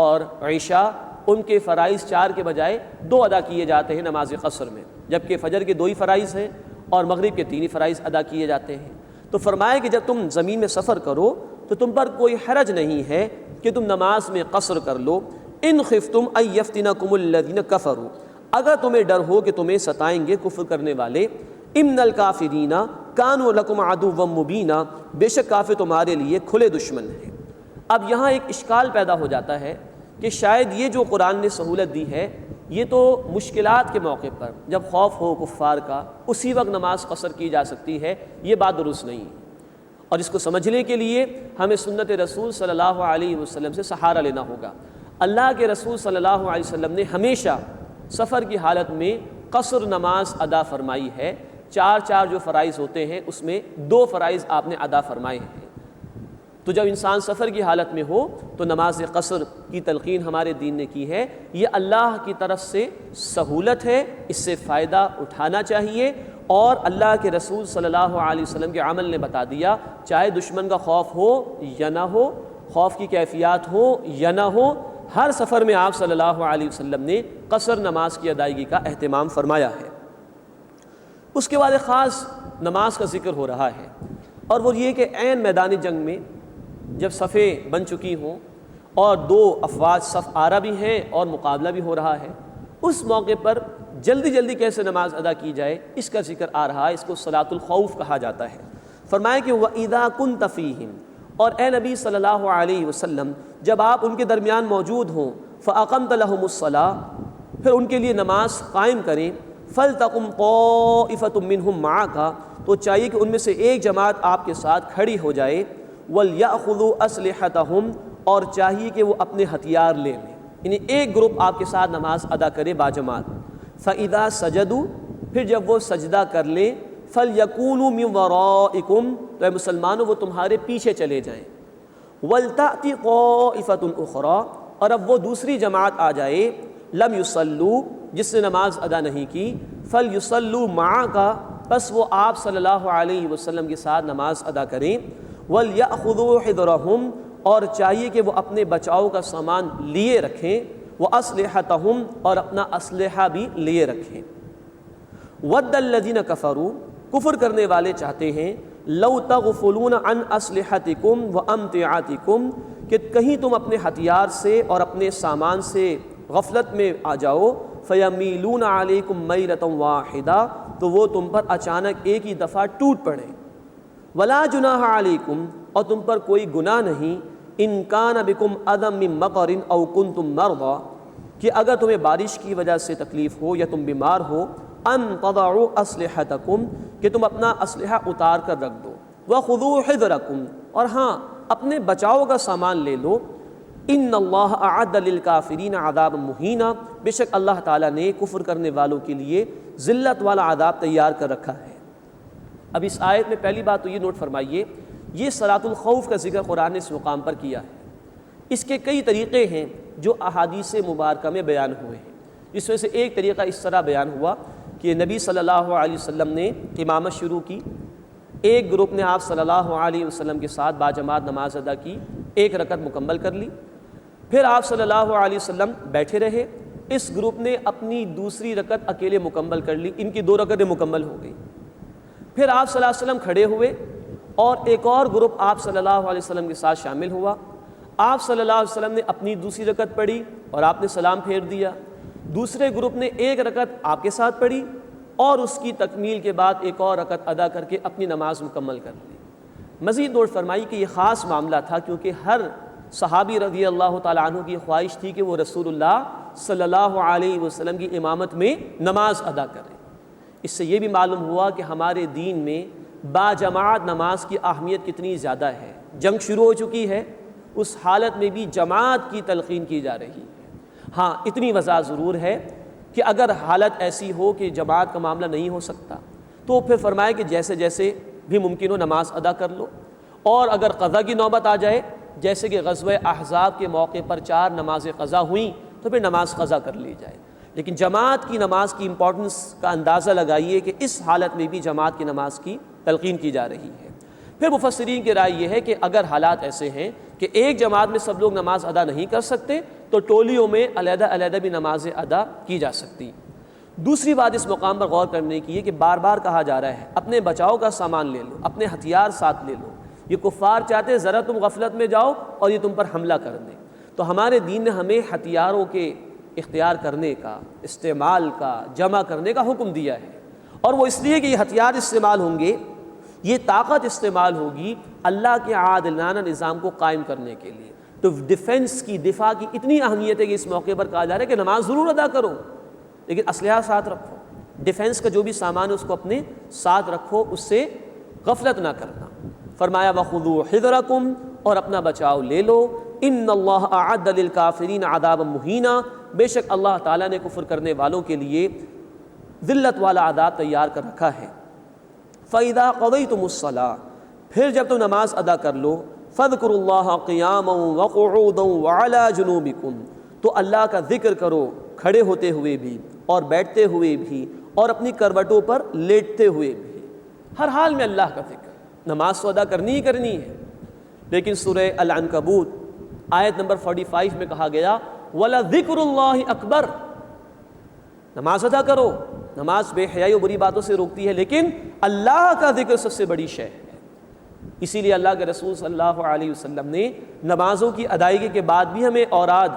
اور عشاء، ان کے فرائض 4 کے بجائے 2 ادا کیے جاتے ہیں نماز قصر میں، جبکہ فجر کے 2 ہی فرائض ہیں اور مغرب کے 3 ہی فرائض ادا کیے جاتے ہیں. تو فرمایا کہ جب تم زمین میں سفر کرو تو تم پر کوئی حرج نہیں ہے کہ تم نماز میں قصر کر لو. ان خفتم ان یفتنکم الذین کفروا، اگر تمہیں ڈر ہو کہ تمہیں ستائیں گے کفر کرنے والے. ان الکافرین کانوا لکم عدوا مبینا، بے شک کافر تمہارے لیے کھلے دشمن ہیں. اب یہاں ایک اشکال پیدا ہو جاتا ہے کہ شاید یہ جو قرآن نے سہولت دی ہے یہ تو مشکلات کے موقع پر جب خوف ہو کفار کا اسی وقت نماز قصر کی جا سکتی ہے، یہ بات درست نہیں. اور اس کو سمجھنے کے لیے ہمیں سنت رسول صلی اللہ علیہ وسلم سے سہارا لینا ہوگا. اللہ کے رسول صلی اللہ علیہ وسلم نے ہمیشہ سفر کی حالت میں قصر نماز ادا فرمائی ہے. 4 جو فرائض ہوتے ہیں اس میں 2 فرائض آپ نے ادا فرمائے ہیں. تو جب انسان سفر کی حالت میں ہو تو نماز قصر کی تلقین ہمارے دین نے کی ہے. یہ اللہ کی طرف سے سہولت ہے، اس سے فائدہ اٹھانا چاہیے. اور اللہ کے رسول صلی اللہ علیہ وسلم کے عمل نے بتا دیا، چاہے دشمن کا خوف ہو یا نہ ہو، خوف کی کیفیات ہو یا نہ ہو، ہر سفر میں آپ صلی اللہ علیہ وسلم نے قصر نماز کی ادائیگی کا اہتمام فرمایا ہے. اس کے بعد ایک خاص نماز کا ذکر ہو رہا ہے، اور وہ یہ کہ عین میدان جنگ میں جب صفیں بن چکی ہوں اور 2 افواج صف آرا بھی ہیں اور مقابلہ بھی ہو رہا ہے، اس موقع پر جلدی کیسے نماز ادا کی جائے اس کا ذکر آ رہا ہے. اس کو صلاۃ الخوف کہا جاتا ہے. فرمایا کہ وَإِذَا كُنْتَ فِيهِمْ، اور اے نبی صلی اللہ علیہ وسلم جب آپ ان کے درمیان موجود ہوں، فَأَقَمْتَ لَهُمُ الصَّلَاةَ، پھر ان کے لیے نماز قائم کریں، فَلْتَقُمْ طَائِفَةٌ مِّنْهُمْ مَعَكَ، تو چاہیے کہ ان میں سے ایک جماعت آپ کے ساتھ کھڑی ہو جائے. وَلْيَأْخُذُوا أَسْلِحَتَهُمْ، اور چاہیے کہ وہ اپنے ہتھیار لے لیں، یعنی ایک گروپ آپ کے ساتھ نماز ادا کرے باجماعت. فَإِذَا سَجَدُوا، پھر جب وہ سجدہ کر لیں فَلْيَكُونُوا مِنْ وَرَائِكُمْ تو اے مسلمانوں وہ تمہارے پیچھے چلے جائیں، وَلْتَأْتِ طَائِفَةٌ أُخْرَىٰ اور اب وہ دوسری جماعت آ جائے، لَمْ يُصَلُّوا جس نے نماز ادا نہیں کی، فَلْيُصَلُّوا مَعَكَ بس وہ آپ صلی اللہ علیہ وسلم کے ساتھ نماز ادا کریں، وَلْيَأْخُذُوا حِذْرَهُمْ اور چاہیے کہ وہ اپنے بچاؤ کا سامان لیے رکھیں، وَأَسْلِحَتَهُمْ اور اپنا اسلحہ بھی لیے رکھیں۔ وَدَّ الَّذِينَ كَفَرُوا کفر کرنے والے چاہتے ہیں، لَوْ تَغْفُلُونَ عَنْ أَسْلِحَتِكُمْ وَأَمْتِعَاتِكُمْ کہ کہیں تم اپنے ہتھیار سے اور اپنے سامان سے غفلت میں آ جاؤ، فَيَمِيلُونَ عَلَيْكُمْ مَيْلَةً وَاحِدَةً تو وہ تم پر اچانک ایک ہی دفعہ ٹوٹ پڑیں، وَلَا جُنَاحَ عَلَيْكُمْ اور تم پر کوئی گناہ نہیں، إِن كَانَ بِكُمْ أَذًى مِّن مَطَرٍ أَوْ كُنتُم مَّرْضَىٰ کہ اگر تمہیں بارش کی وجہ سے تکلیف ہو یا تم بیمار ہو، ان تضعوا اسلحتکم کہ تم اپنا اسلحہ اتار کر رکھ دو، وخذوا حذرکم اور ہاں اپنے بچاؤ کا سامان لے لو، ان اللہ اعد للکافرین عذابا مہینا بے شک اللہ تعالیٰ نے کفر کرنے والوں کے لیے ذلت والا عذاب تیار کر رکھا ہے۔ اب اس آیت میں پہلی بات تو یہ نوٹ فرمائیے، یہ صلاۃ الخوف کا ذکر قرآن نے اس مقام پر کیا ہے۔ اس کے کئی طریقے ہیں جو احادیث مبارکہ میں بیان ہوئے ہیں، اس میں سے ایک طریقہ اس طرح بیان ہوا کہ نبی صلی اللہ علیہ وسلم نے امامت شروع کی، ایک گروپ نے آپ صلی اللہ علیہ وسلم کے ساتھ باجماعت نماز ادا کی، ایک رکعت مکمل کر لی، پھر آپ صلی اللہ علیہ وسلم بیٹھے رہے، اس گروپ نے اپنی دوسری رکعت اکیلے مکمل کر لی، ان کی 2 رکعتیں مکمل ہو گئی، پھر آپ صلی اللہ علیہ وسلم کھڑے ہوئے اور ایک اور گروپ آپ صلی اللہ علیہ وسلم کے ساتھ شامل ہوا، آپ صلی اللہ علیہ وسلم نے اپنی دوسری رکعت پڑھی اور آپ نے سلام پھیر دیا، دوسرے گروپ نے ایک رکعت آپ کے ساتھ پڑھی اور اس کی تکمیل کے بعد ایک اور رکعت ادا کر کے اپنی نماز مکمل کر لی۔ مزید نوٹ فرمائی کہ یہ خاص معاملہ تھا کیونکہ ہر صحابی رضی اللہ تعالیٰ عنہ کی خواہش تھی کہ وہ رسول اللہ صلی اللہ علیہ وسلم کی امامت میں نماز ادا کریں۔ اس سے یہ بھی معلوم ہوا کہ ہمارے دین میں باجماعت نماز کی اہمیت کتنی زیادہ ہے۔ جنگ شروع ہو چکی ہے، اس حالت میں بھی جماعت کی تلقین کی جا رہی ہے۔ ہاں اتنی وضاحت ضرور ہے کہ اگر حالت ایسی ہو کہ جماعت کا معاملہ نہیں ہو سکتا تو پھر فرمائے کہ جیسے جیسے بھی ممکن ہو نماز ادا کر لو، اور اگر قضا کی نوبت آ جائے جیسے کہ غزوہ احزاب کے موقع پر 4 نمازیں قضا ہوئیں تو پھر نماز قضا کر لی جائے، لیکن جماعت کی نماز کی امپورٹنس کا اندازہ لگائیے کہ اس حالت میں بھی جماعت کی نماز کی تلقین کی جا رہی ہے۔ پھر مفسرین کی رائے یہ ہے کہ اگر حالات ایسے ہیں کہ ایک جماعت میں سب لوگ نماز ادا نہیں کر سکتے تو ٹولیوں میں علیحدہ علیحدہ بھی نمازیں ادا کی جا سکتی۔ دوسری بات اس مقام پر غور کرنے کی ہے کہ بار بار کہا جا رہا ہے اپنے بچاؤ کا سامان لے لو، اپنے ہتھیار ساتھ لے لو۔ یہ کفار چاہتے ہیں ذرا تم غفلت میں جاؤ اور یہ تم پر حملہ کر دیں، تو ہمارے دین نے ہمیں ہتھیاروں کے اختیار کرنے کا، استعمال کا، جمع کرنے کا حکم دیا ہے، اور وہ اس لیے کہ یہ ہتھیار استعمال ہوں گے، یہ طاقت استعمال ہوگی اللہ کے عادلانہ نظام کو قائم کرنے کے لیے۔ تو ڈیفنس کی، دفاع کی اتنی اہمیت ہے کہ اس موقع پر کہا جا رہا ہے کہ نماز ضرور ادا کرو لیکن اسلحہ ساتھ رکھو، ڈیفنس کا جو بھی سامان ہے اس کو اپنے ساتھ رکھو، اس سے غفلت نہ کرنا۔ فرمایا وَخُذُوا حِذْرَكُمْ اور اپنا بچاؤ لے لو، ان اللہ اعد للکافرین عذابا مہینا بے شک اللہ تعالیٰ نے کفر کرنے والوں کے لیے ذلت والا عذاب تیار کر رکھا ہے۔ فَإِذَا قَضَيْتُمُ الصَّلَاةَ پھر جب تم نماز ادا کر لو، فَاذْكُرُوا اللَّهَ قِيَامًا وَقُعُودًا وَعَلَىٰ جُنُوبِكُمْ تو اللہ کا ذکر کرو کھڑے ہوتے ہوئے بھی اور بیٹھتے ہوئے بھی اور اپنی کروٹوں پر لیٹتے ہوئے بھی، ہر حال میں اللہ کا ذکر۔ نماز تو ادا کرنی ہی کرنی ہے، لیکن سورہ العنکبوت آیت نمبر 45 میں کہا گیا وَلَذِكْرُ اللَّهِ أَكْبَرُ نماز ادا کرو۔ نماز بے حیائی و بری باتوں سے روکتی ہے لیکن اللہ کا ذکر سب سے بڑی شے ہے، اسی لیے اللہ کے رسول صلی اللہ علیہ وسلم نے نمازوں کی ادائیگی کے بعد بھی ہمیں اوراد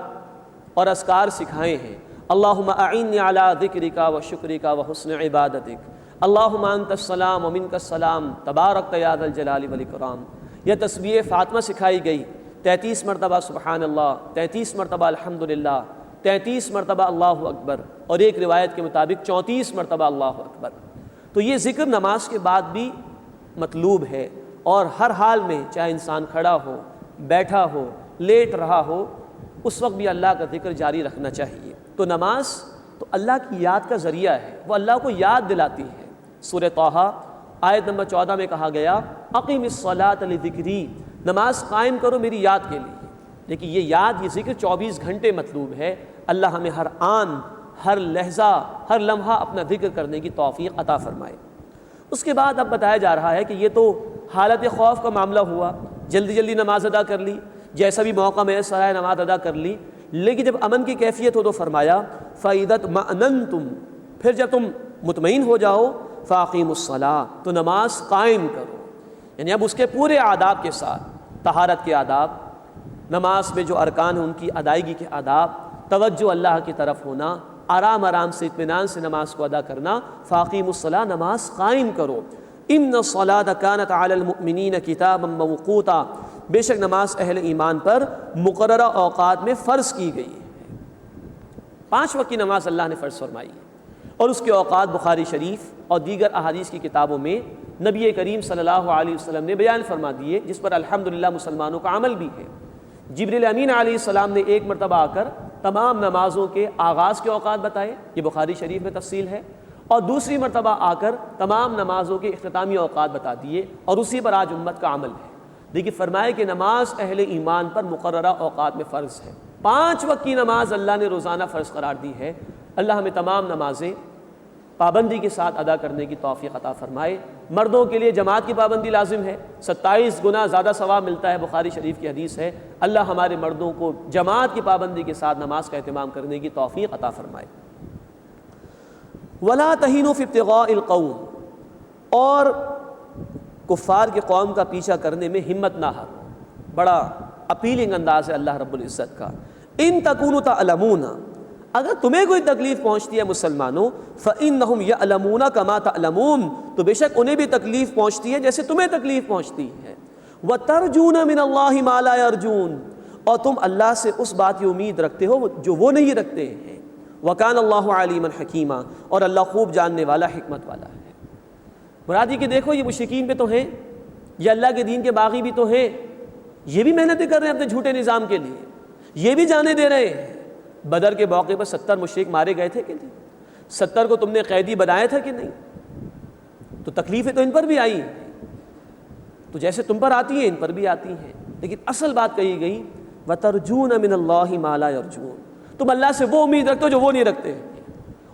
اور اذکار سکھائے ہیں۔ اللہم اعنی علی ذکرک و شکرک و حسن عبادتک، اللہم انت السلام و منک السلام تبارک یا ذا الجلال والاکرام۔ یہ تسبیح فاطمہ سکھائی گئی، 33 مرتبہ سبحان اللہ، 33 مرتبہ الحمدللہ، 33 مرتبہ اللہ اکبر، اور ایک روایت کے مطابق 34 مرتبہ اللہ اکبر۔ تو یہ ذکر نماز کے بعد بھی مطلوب ہے، اور ہر حال میں چاہے انسان کھڑا ہو، بیٹھا ہو، لیٹ رہا ہو، اس وقت بھی اللہ کا ذکر جاری رکھنا چاہیے۔ تو نماز تو اللہ کی یاد کا ذریعہ ہے، وہ اللہ کو یاد دلاتی ہے۔ سورہ طٰہٰ آیت نمبر 14 میں کہا گیا اقیم الصلاۃ لذکری، نماز قائم کرو میری یاد کے لیے۔ لیکن یہ یاد، یہ ذکر 24 گھنٹے مطلوب ہے۔ اللہ ہمیں ہر آن، ہر لحظہ، ہر لمحہ اپنا ذکر کرنے کی توفیق عطا فرمائے۔ اس کے بعد اب بتایا جا رہا ہے کہ یہ تو حالت خوف کا معاملہ ہوا، جلدی جلدی نماز ادا کر لی، جیسا بھی موقع میسر آیا نماز ادا کر لی۔ لیکن جب امن کی کیفیت ہو تو فرمایا فَإِذَا اطْمَأْنَنْتُمْ، پھر جب تم مطمئن ہو جاؤ فَأَقِیمُوا الصَّلَاةَ، تو نماز قائم کرو۔ یعنی اب اس کے پورے آداب کے ساتھ، طہارت کے آداب، نماز میں جو ارکان ہیں ان کی ادائیگی کے آداب، توجہ اللہ کی طرف ہونا، آرام آرام سے اطمینان سے نماز کو ادا کرنا۔ فَأَقِیمُوا الصَّلَاةَ، نماز قائم کرو۔ إِنَّ الصَّلَاةَ كَانَتْ عَلَى الْمُؤْمِنِينَ كِتَابًا مَوْقُوتًا، بے شک نماز اہل ایمان پر مقررہ اوقات میں فرض کی گئی ہے۔ 5 وقت کی نماز اللہ نے فرض فرمائی ہے، اور اس کے اوقات بخاری شریف اور دیگر احادیث کی کتابوں میں نبی کریم صلی اللہ علیہ وسلم نے بیان فرما دیے، جس پر الحمدللہ مسلمانوں کا عمل بھی ہے۔ جبریل امین علیہ السلام نے ایک مرتبہ آ کر تمام نمازوں کے آغاز کے اوقات بتائے، یہ بخاری شریف میں تفصیل ہے، اور دوسری مرتبہ آ کر تمام نمازوں کے اختتامی اوقات بتا دیے، اور اسی پر آج امت کا عمل ہے۔ لیکن فرمائے کہ نماز اہل ایمان پر مقررہ اوقات میں فرض ہے۔ 5 وقت کی نماز اللہ نے روزانہ فرض قرار دی ہے۔ اللہ ہمیں تمام نمازیں پابندی کے ساتھ ادا کرنے کی توفیق عطا فرمائے۔ مردوں کے لیے جماعت کی پابندی لازم ہے، 27 گنا زیادہ ثواب ملتا ہے، بخاری شریف کی حدیث ہے۔ اللہ ہمارے مردوں کو جماعت کی پابندی کے ساتھ نماز کا اہتمام کرنے کی توفیق عطا فرمائے۔ وَلَا تَهِنُوا فِي ابْتِغَاءِ الْقَوْمِ، اور کفار کے قوم کا پیچھا کرنے میں ہمت نہ ہارو۔ بڑا اپیلنگ انداز ہے اللہ رب العزت کا۔ ان تکونوا تعلمون، اگر تمہیں کوئی تکلیف پہنچتی ہے مسلمانوں، فإنہم یعلمون کما تعلمون، تو بے شک انہیں بھی تکلیف پہنچتی ہے جیسے تمہیں تکلیف پہنچتی ہے۔ وترجون من اللہ ما لا یرجون، اور تم اللہ سے اس بات کی امید رکھتے ہو جو وہ نہیں رکھتے ہیں۔ وکان اللہ علیما حکیما، اور اللہ خوب جاننے والا، حکمت والا ہے۔ مراد یہ کہ دیکھو یہ مشرکین بھی تو ہیں، یہ اللہ کے دین کے باغی بھی تو ہیں، یہ بھی محنتیں کر رہے ہیں اپنے جھوٹے نظام کے لیے، یہ بھی جانے دے رہے ہیں۔ بدر کے موقع پر 70 مشرک مارے گئے تھے کہ نہیں؟ 70 کو تم نے قیدی بنایا تھا کہ نہیں؟ تو تکلیفیں تو ان پر بھی آئی ہیں، تو جیسے تم پر آتی ہیں ان پر بھی آتی ہیں۔ لیکن اصل بات کہی گئی وَتَرْجُونَ مِنَ اللَّهِ مَا لَا يَرْجُونَ، تم اللہ سے وہ امید رکھتے ہو جو وہ نہیں رکھتے ہیں۔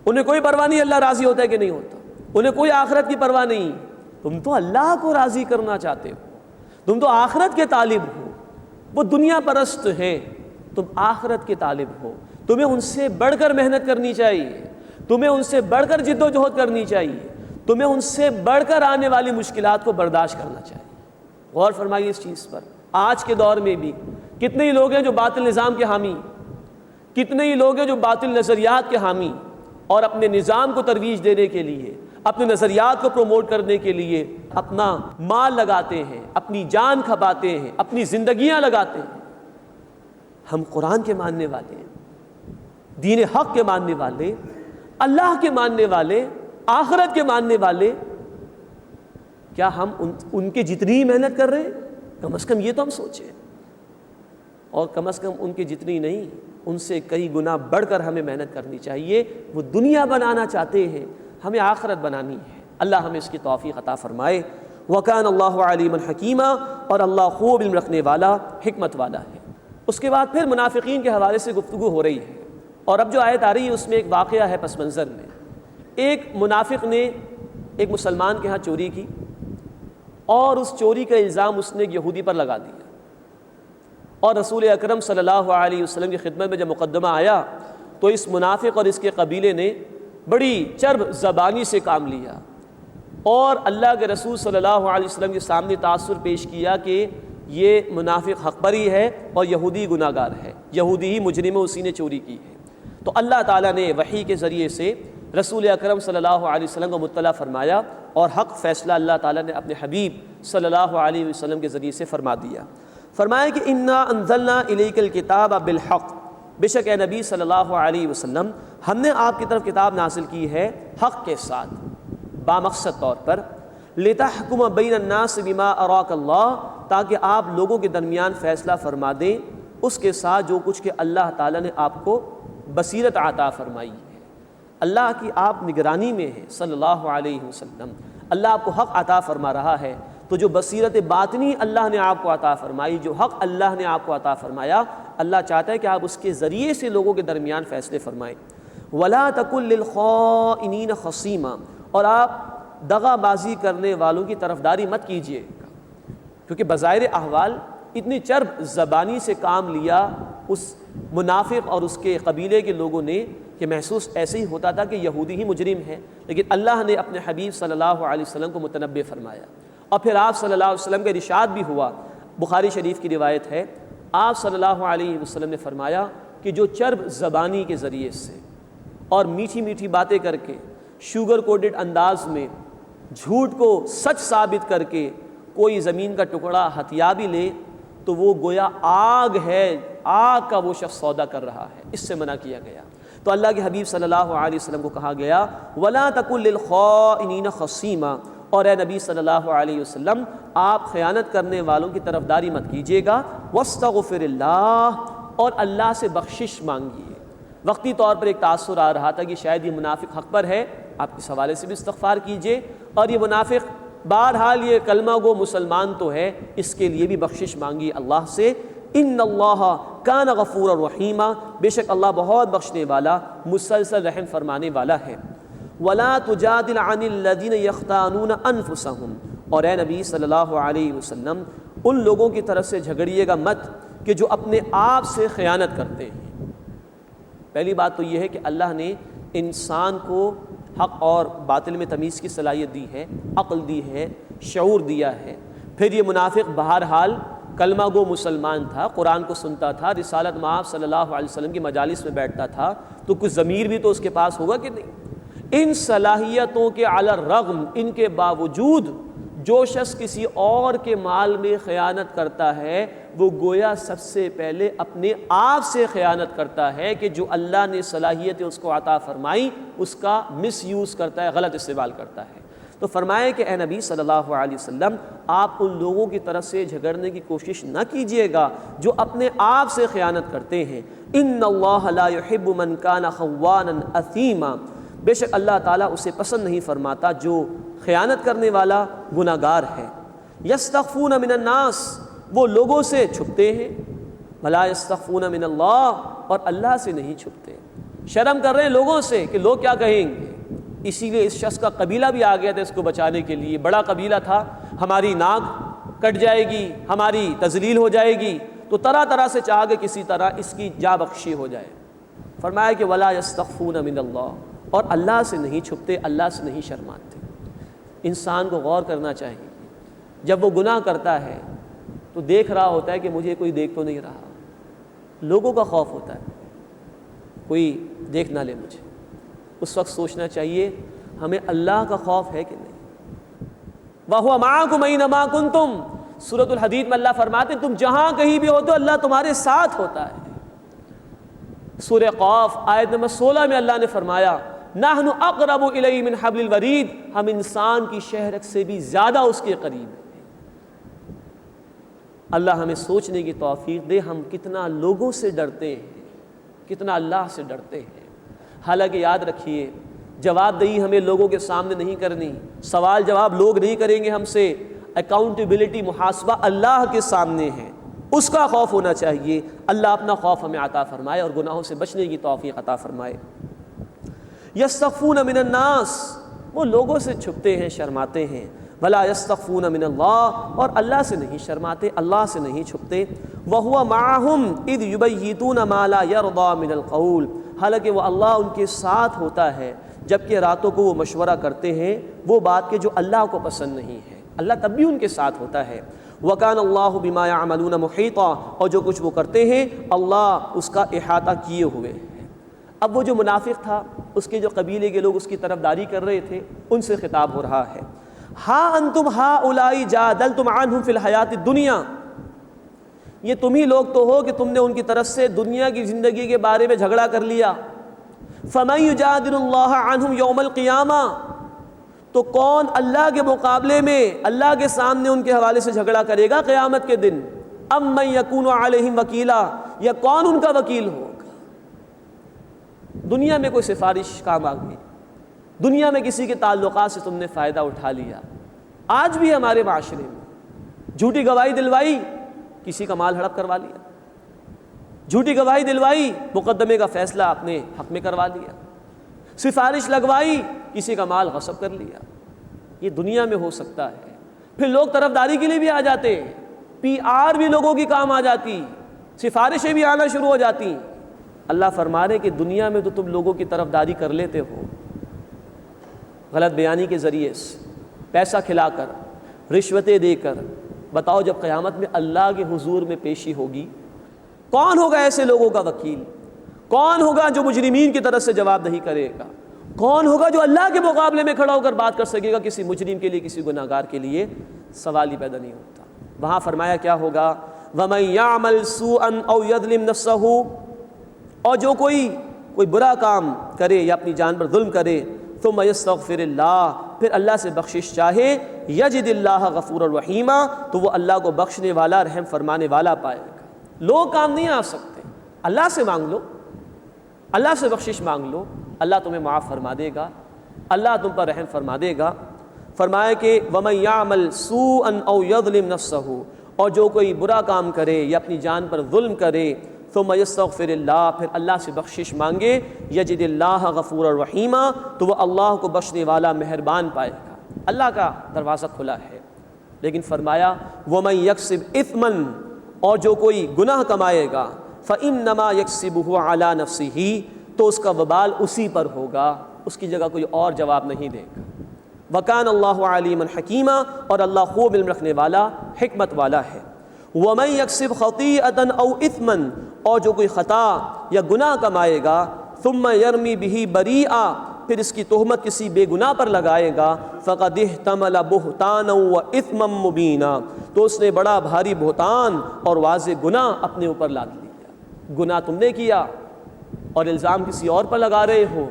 انہیں کوئی پرواہ نہیں اللہ راضی ہوتا ہے کہ نہیں ہوتا، انہیں کوئی آخرت کی پرواہ نہیں۔ تم تو اللہ کو راضی کرنا چاہتے ہو، تم تو آخرت کے طالب ہو، وہ دنیا پرست ہیں، تم آخرت کے طالب ہو۔ تمہیں ان سے بڑھ کر محنت کرنی چاہیے، تمہیں ان سے بڑھ کر جد و جہد کرنی چاہیے، تمہیں ان سے بڑھ کر آنے والی مشکلات کو برداشت کرنا چاہیے۔ غور فرمائیے اس چیز پر۔ آج کے دور میں بھی کتنے ہی لوگ ہیں جو باطل نظام کے حامی، کتنے ہی لوگ ہیں جو باطل نظریات کے حامی، اور اپنے نظام کو ترویج دینے کے لیے، اپنے نظریات کو پروموٹ کرنے کے لیے اپنا مال لگاتے ہیں، اپنی جان کھپاتے ہیں، اپنی زندگیاں لگاتے ہیں۔ ہم قرآن کے ماننے والے ہیں، دین حق کے ماننے والے، اللہ کے ماننے والے، آخرت کے ماننے والے، کیا ہم ان کے جتنی محنت کر رہے ہیں؟ کم از کم یہ تو ہم سوچیں، اور کم از کم ان کی جتنی نہیں، ان سے کئی گنا بڑھ کر ہمیں محنت کرنی چاہیے۔ وہ دنیا بنانا چاہتے ہیں، ہمیں آخرت بنانی ہے۔ اللہ ہمیں اس کی توفیق عطا فرمائے۔ وَكَانَ اللَّهُ عَلِيمًا حَكِيمًا، اور اللہ خوب علم رکھنے والا، حکمت والا ہے۔ اس کے بعد پھر منافقین کے حوالے سے گفتگو ہو رہی ہے، اور اب جو آیت آ رہی ہے اس میں ایک واقعہ ہے پس منظر میں۔ ایک منافق نے ایک مسلمان کے ہاں چوری کی، اور اس چوری کا الزام اس نے ایک یہودی پر لگا دیا، اور رسول اکرم صلی اللہ علیہ وسلم کی خدمت میں جب مقدمہ آیا تو اس منافق اور اس کے قبیلے نے بڑی چرب زبانی سے کام لیا، اور اللہ کے رسول صلی اللہ علیہ وسلم کے سامنے تاثر پیش کیا کہ یہ منافق حق بری ہے اور یہودی گناہ گار ہے، یہودی ہی مجرم ہے، اسی نے چوری کی ہے۔ تو اللہ تعالیٰ نے وحی کے ذریعے سے رسول اکرم صلی اللہ علیہ وسلم کو مطلع فرمایا، اور حق فیصلہ اللہ تعالیٰ نے اپنے حبیب صلی اللہ علیہ وسلم کے ذریعے سے فرما دیا۔ فرمایا کہ انا انزلنا الیک الکتاب بالحق، بے شک اے نبی صلی اللہ علیہ وسلم ہم نے آپ کی طرف کتاب نازل کی ہے حق کے ساتھ، بامقصد طور پر، لتحکم بین الناس بما اراک اللہ، تاکہ آپ لوگوں کے درمیان فیصلہ فرما دیں اس کے ساتھ جو کچھ کہ اللہ تعالیٰ نے آپ کو بصیرت عطا فرمائی ہے۔ اللہ کی آپ نگرانی میں ہیں صلی اللہ علیہ وسلم، اللہ آپ کو حق عطا فرما رہا ہے، تو جو بصیرت باطنی اللہ نے آپ کو عطا فرمائی، جو حق اللہ نے آپ کو عطا فرمایا، اللہ چاہتا ہے کہ آپ اس کے ذریعے سے لوگوں کے درمیان فیصلے فرمائیں۔ وَلَا تَكُن لِّلْخَائِنِينَ خَصِيمًا، اور آپ دغا بازی کرنے والوں کی طرفداری مت کیجیے گا، کیونکہ بظاہر احوال اتنی چرب زبانی سے کام لیا اس منافق اور اس کے قبیلے کے لوگوں نے کہ محسوس ایسے ہی ہوتا تھا کہ یہودی ہی مجرم ہے، لیکن اللہ نے اپنے حبیب صلی اللہ علیہ وسلم کو متنبع فرمایا، اور پھر آپ صلی اللہ علیہ وسلم کا ارشاد بھی ہوا، بخاری شریف کی روایت ہے، آپ صلی اللہ علیہ وسلم نے فرمایا کہ جو چرب زبانی کے ذریعے سے اور میٹھی میٹھی باتیں کر کے، شوگر کوٹڈ انداز میں جھوٹ کو سچ ثابت کر کے کوئی زمین کا ٹکڑا ہتھیا بھی لے تو وہ گویا آگ ہے، آگ کا وہ شخص سودا کر رہا ہے، اس سے منع کیا گیا۔ تو اللہ کے حبیب صلی اللہ علیہ وسلم کو کہا گیا وَلَا تَكُن لِّلْخَائِنِينَ خَصِيمًا، اور اے نبی صلی اللہ علیہ وسلم آپ خیانت کرنے والوں کی طرفداری مت کیجیے گا، وَاسْتَغْفِرِ اللَّهَ، اور اللہ سے بخشش مانگیے۔ وقتی طور پر ایک تاثر آ رہا تھا کہ شاید یہ منافق حق پر ہے، آپ اس حوالے سے بھی استغفار کیجیے، اور یہ منافق بہرحال یہ کلمہ گو مسلمان تو ہے، اس کے لیے بھی بخشش مانگی اللہ سے۔ ان اللہ کان غفورا رحیما، بے شک اللہ بہت بخشنے والا، مسلسل رحم فرمانے والا ہے۔ ولا تجادل عن الذین یختانون انفسهم، اور اے نبی صلی اللہ علیہ وسلم ان لوگوں کی طرف سے جھگڑیے گا مت کہ جو اپنے آپ سے خیانت کرتے ہیں۔ پہلی بات تو یہ ہے کہ اللہ نے انسان کو حق اور باطل میں تمیز کی صلاحیت دی ہے، عقل دی ہے، شعور دیا ہے۔ پھر یہ منافق بہرحال کلمہ گو مسلمان تھا، قرآن کو سنتا تھا، رسالت مآب صلی اللہ علیہ وسلم کی مجالس میں بیٹھتا تھا، تو کچھ ضمیر بھی تو اس کے پاس ہوگا کہ نہیں؟ ان صلاحیتوں کے علی الرغم، ان کے باوجود جو شخص کسی اور کے مال میں خیانت کرتا ہے وہ گویا سب سے پہلے اپنے آپ سے خیانت کرتا ہے کہ جو اللہ نے صلاحیتیں اس کو عطا فرمائی اس کا مس یوز کرتا ہے، غلط استعمال کرتا ہے۔ تو فرمائے کہ اے نبی صلی اللہ علیہ وسلم آپ ان لوگوں کی طرف سے جھگڑنے کی کوشش نہ کیجیے گا جو اپنے آپ سے خیانت کرتے ہیں۔ ان اللہ لا يحب من کان خوانا اثیما، بے شک اللہ تعالیٰ اسے پسند نہیں فرماتا جو خیانت کرنے والا گناہ گار ہے۔ یستخفون من الناس، وہ لوگوں سے چھپتے ہیں، ولا یستخفون من اللہ، اور اللہ سے نہیں چھپتے۔ شرم کر رہے ہیں لوگوں سے کہ لوگ کیا کہیں گے، اسی لیے اس شخص کا قبیلہ بھی آ گیا تھا اس کو بچانے کے لیے، بڑا قبیلہ تھا، ہماری ناک کٹ جائے گی، ہماری تذلیل ہو جائے گی، تو طرح طرح سے چاہ کے کسی طرح اس کی جا بخشی ہو جائے۔ فرمایا کہ ولا یستخفون من اللہ، اور اللہ سے نہیں چھپتے، اللہ سے نہیں شرماتے۔ انسان کو غور کرنا چاہیے، جب وہ گناہ کرتا ہے تو دیکھ رہا ہوتا ہے کہ مجھے کوئی دیکھ تو نہیں رہا، لوگوں کا خوف ہوتا ہے کوئی دیکھ نہ لے مجھے۔ اس وقت سوچنا چاہیے ہمیں اللہ کا خوف ہے کہ نہیں۔ وَهُوَ مَعَكُمْ أَيْنَمَا كُنْتُمْ، سورۃ الحدید میں اللہ فرماتے ہیں تم جہاں کہیں بھی ہوتے ہو اللہ تمہارے ساتھ ہوتا ہے۔ سورہ قاف آیت نمبر 16 میں اللہ نے فرمایا نحن اقرب الیہ من حبل الورید، ہم انسان کی شہرک سے بھی زیادہ اس کے قریب ہیں۔ اللہ ہمیں سوچنے کی توفیق دے ہم کتنا لوگوں سے ڈرتے ہیں، کتنا اللہ سے ڈرتے ہیں۔ حالانکہ یاد رکھیے جواب دہی ہمیں لوگوں کے سامنے نہیں کرنی، سوال جواب لوگ نہیں کریں گے ہم سے، اکاؤنٹیبلٹی محاسبہ اللہ کے سامنے ہے، اس کا خوف ہونا چاہیے۔ اللہ اپنا خوف ہمیں عطا فرمائے اور گناہوں سے بچنے کی توفیق عطا فرمائے۔ یستخفون من الناس، وہ لوگوں سے چھپتے ہیں، شرماتے ہیں۔ ولا یستخفون من اللہ، اور اللہ سے نہیں شرماتے، اللہ سے نہیں چھپتے۔ وَهُوَ مَعَهُمْ إِذْ يُبَيِّتُونَ مَا لَا يَرْضَى مِنَ الْقَوْلِ، حالانکہ وہ اللہ ان کے ساتھ ہوتا ہے جبکہ راتوں کو وہ مشورہ کرتے ہیں وہ بات کہ جو اللہ کو پسند نہیں ہے، اللہ تب بھی ان کے ساتھ ہوتا ہے۔ وَكَانَ اللَّهُ بِمَا يَعْمَلُونَ مُحِيطًا، اور جو کچھ وہ کرتے ہیں اللہ اس کا احاطہ کیے ہوئے ہیں۔ اب وہ جو منافق تھا اس کے جو قبیلے کے لوگ اس کی طرفداری کر رہے تھے ان سے خطاب ہو رہا ہے۔ ہا انتم ہؤلاء جادلتم عنہم فی الحیات الدنیا، یہ تم ہی لوگ تو ہو کہ تم نے ان کی طرف سے دنیا کی زندگی کے بارے میں جھگڑا کر لیا۔ فمن یجادل اللہ عنہم یوم القیامہ، تو کون اللہ کے مقابلے میں اللہ کے سامنے ان کے حوالے سے جھگڑا کرے گا قیامت کے دن؟ ام من یکون علیہم وکیلا، یا کون ان کا وکیل ہوگا؟ دنیا میں کوئی سفارش کام آ گئی، دنیا میں کسی کے تعلقات سے تم نے فائدہ اٹھا لیا. آج بھی ہمارے معاشرے میں جھوٹی گواہی دلوائی، کسی کا مال ہڑپ کروا لیا، جھوٹی گواہی دلوائی، مقدمے کا فیصلہ اپنے حق میں کروا لیا، سفارش لگوائی، کسی کا مال غصب کر لیا. یہ دنیا میں ہو سکتا ہے. پھر لوگ طرفداری کے لیے بھی آ جاتے ہیں، پی آر بھی لوگوں کی کام آ جاتی، سفارشیں بھی آنا شروع ہو جاتی. اللہ فرما رہے کہ دنیا میں تو تم لوگوں کی طرفداری کر لیتے ہو، غلط بیانی کے ذریعے سے، پیسہ کھلا کر، رشوتیں دے کر. بتاؤ جب قیامت میں اللہ کے حضور میں پیشی ہوگی، کون ہوگا ایسے لوگوں کا وکیل؟ کون ہوگا جو مجرمین کی طرف سے جواب دہی کرے گا؟ کون ہوگا جو اللہ کے مقابلے میں کھڑا ہو کر بات کر سکے گا کسی مجرم کے لیے، کسی گناہ گار کے لیے؟ سوال ہی پیدا نہیں ہوتا. وہاں فرمایا کیا ہوگا؟ وَمَن يَعْمَلْ سُوءًا أَوْ يَظْلِمْ نَفْسَهُ، اور جو کوئی برا کام کرے یا اپنی جان پر ظلم کرے، ثم يستغفر اللہ، پھر اللہ سے بخشش چاہے، یجد اللہ غفور الرحیمہ، تو وہ اللہ کو بخشنے والا، رحم فرمانے والا پائے گا. لوگ کام نہیں آ سکتے، اللہ سے مانگ لو، اللہ سے بخشش مانگ لو، اللہ تمہیں معاف فرما دے گا، اللہ تم پر رحم فرما دے گا. فرمایا کہ وَمَن يَعْمَلْ سُوءًا أَوْ يَظْلِمْ نَفْسَهُ، اور جو کوئی برا کام کرے یا اپنی جان پر ظلم کرے، ثم يستغفر اللہ، پھر اللہ سے بخشش مانگے، یجد اللہ غفور الرحیمہ، تو وہ اللہ کو بخشنے والا، مہربان پائے گا. اللہ کا دروازہ کھلا ہے. لیکن فرمایا وَمَن يَكْسِبْ إِثْمًا، اور جو کوئی گناہ کمائے گا، فَإِنَّمَا يَكْسِبُهُ عَلَى نَفْسِهِ، تو اس کا وبال اسی پر ہوگا، اس کی جگہ کوئی اور جواب نہیں دے گا. وَكَانَ اللَّهُ عَلِيمًا حَكِيمًا، اور اللہ خوب علم رکھنے والا، حکمت والا ہے. وَمَن يَكْسِبْ خَطِيئَةً أَوْ إِثْمًا، اور جو کوئی خطا یا گناہ کمائے گا، ثُمَّ يَرْمِي بِهِ بَرِيئًا، پھر اس کی تہمت کسی بے گناہ پر لگائے گا، فَقَدِ احْتَمَلَ بُهْتَانًا وَإِثْمًا مُبِينًا، تو اس نے بڑا بھاری بہتان اور واضح گناہ اپنے اوپر لاد لیا. گناہ تم نے کیا اور الزام کسی اور پر لگا رہے ہو.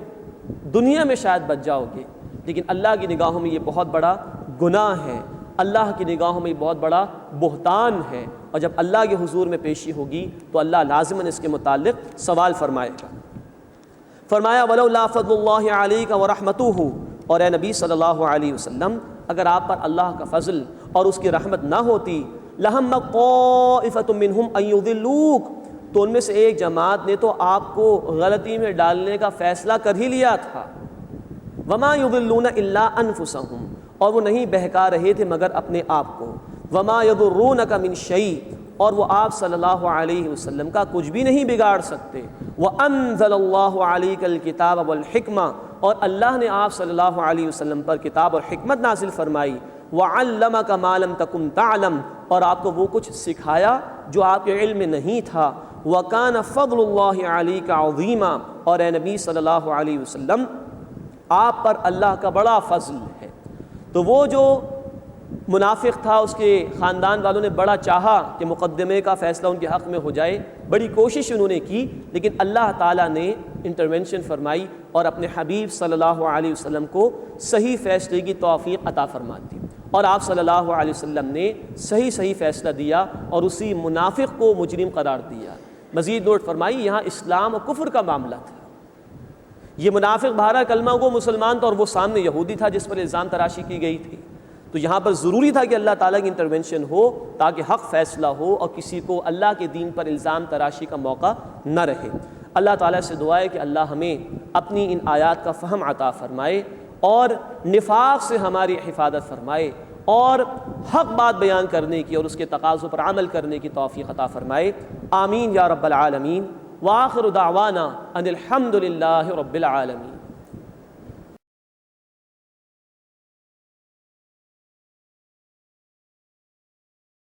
دنیا میں شاید بچ جاؤ گے، لیکن اللہ کی نگاہوں میں یہ بہت بڑا گناہ ہے، اللہ کی نگاہوں میں یہ بہت بڑا بہتان ہے. اور جب اللہ کے حضور میں پیشی ہوگی تو اللہ لازماً اس کے متعلق سوال فرمائے گا. فرمایا وَلَوْلَا فَضْلُ اللَّهِ عَلَيْكَ وَرَحْمَتُهُ، اور اے نبی صلی اللہ علیہ وسلم، اگر آپ پر اللہ کا فضل اور اس کی رحمت نہ ہوتی، لَهَمَّ طَائِفَةٌ مِّنْهُمْ أَن يُضِلُّوكَ، تو ان میں سے ایک جماعت نے تو آپ کو غلطی میں ڈالنے کا فیصلہ کر ہی لیا تھا. وَمَا يُضِلُّونَ إِلَّا أَنفُسَهُمْ، اور وہ نہیں بہکا رہے تھے مگر اپنے آپ کو. وَمَا يَضُرُّونَكَ مِن شَيْءٍ، اور وہ آپ صلی اللہ علیہ وسلم کا کچھ بھی نہیں بگاڑ سکتے. وَأَنزَلَ اللَّهُ عَلَيْكَ الْكِتَابَ وَالْحِكْمَةَ، اور اللہ نے آپ صلی اللہ علیہ وسلم پر کتاب اور حکمت نازل فرمائی. وَعَلَّمَكَ مَا لَمْ تَكُنْ تَعْلَمْ، اور آپ کو وہ کچھ سکھایا جو آپ کے علم میں نہیں تھا. وَكَانَ فَضْلُ اللَّهِ عَلَيْكَ عَظِيمًا، اور اے نبی صلی اللہ علیہ وسلم، آپ پر اللہ کا بڑا فضل ہے. تو وہ جو منافق تھا، اس کے خاندان والوں نے بڑا چاہا کہ مقدمے کا فیصلہ ان کے حق میں ہو جائے، بڑی کوشش انہوں نے کی، لیکن اللہ تعالیٰ نے انٹرونشن فرمائی اور اپنے حبیب صلی اللہ علیہ وسلم کو صحیح فیصلے کی توفیق عطا فرما دی. اور آپ صلی اللہ علیہ وسلم نے صحیح فیصلہ دیا اور اسی منافق کو مجرم قرار دیا. مزید نوٹ فرمائی، یہاں اسلام اور کفر کا معاملہ تھا. یہ منافق بہرحال کلمہ کو مسلمان تھا اور وہ سامنے یہودی تھا جس پر الزام تراشی کی گئی تھی. تو یہاں پر ضروری تھا کہ اللہ تعالیٰ کی انٹرونشن ہو تاکہ حق فیصلہ ہو اور کسی کو اللہ کے دین پر الزام تراشی کا موقع نہ رہے. اللہ تعالیٰ سے دعا ہے کہ اللہ ہمیں اپنی ان آیات کا فہم عطا فرمائے اور نفاق سے ہماری حفاظت فرمائے اور حق بات بیان کرنے کی اور اس کے تقاضوں پر عمل کرنے کی توفیق عطا فرمائے. آمین یا رب العالمین. وآخر دعوانا ان الحمد للہ رب العالمین.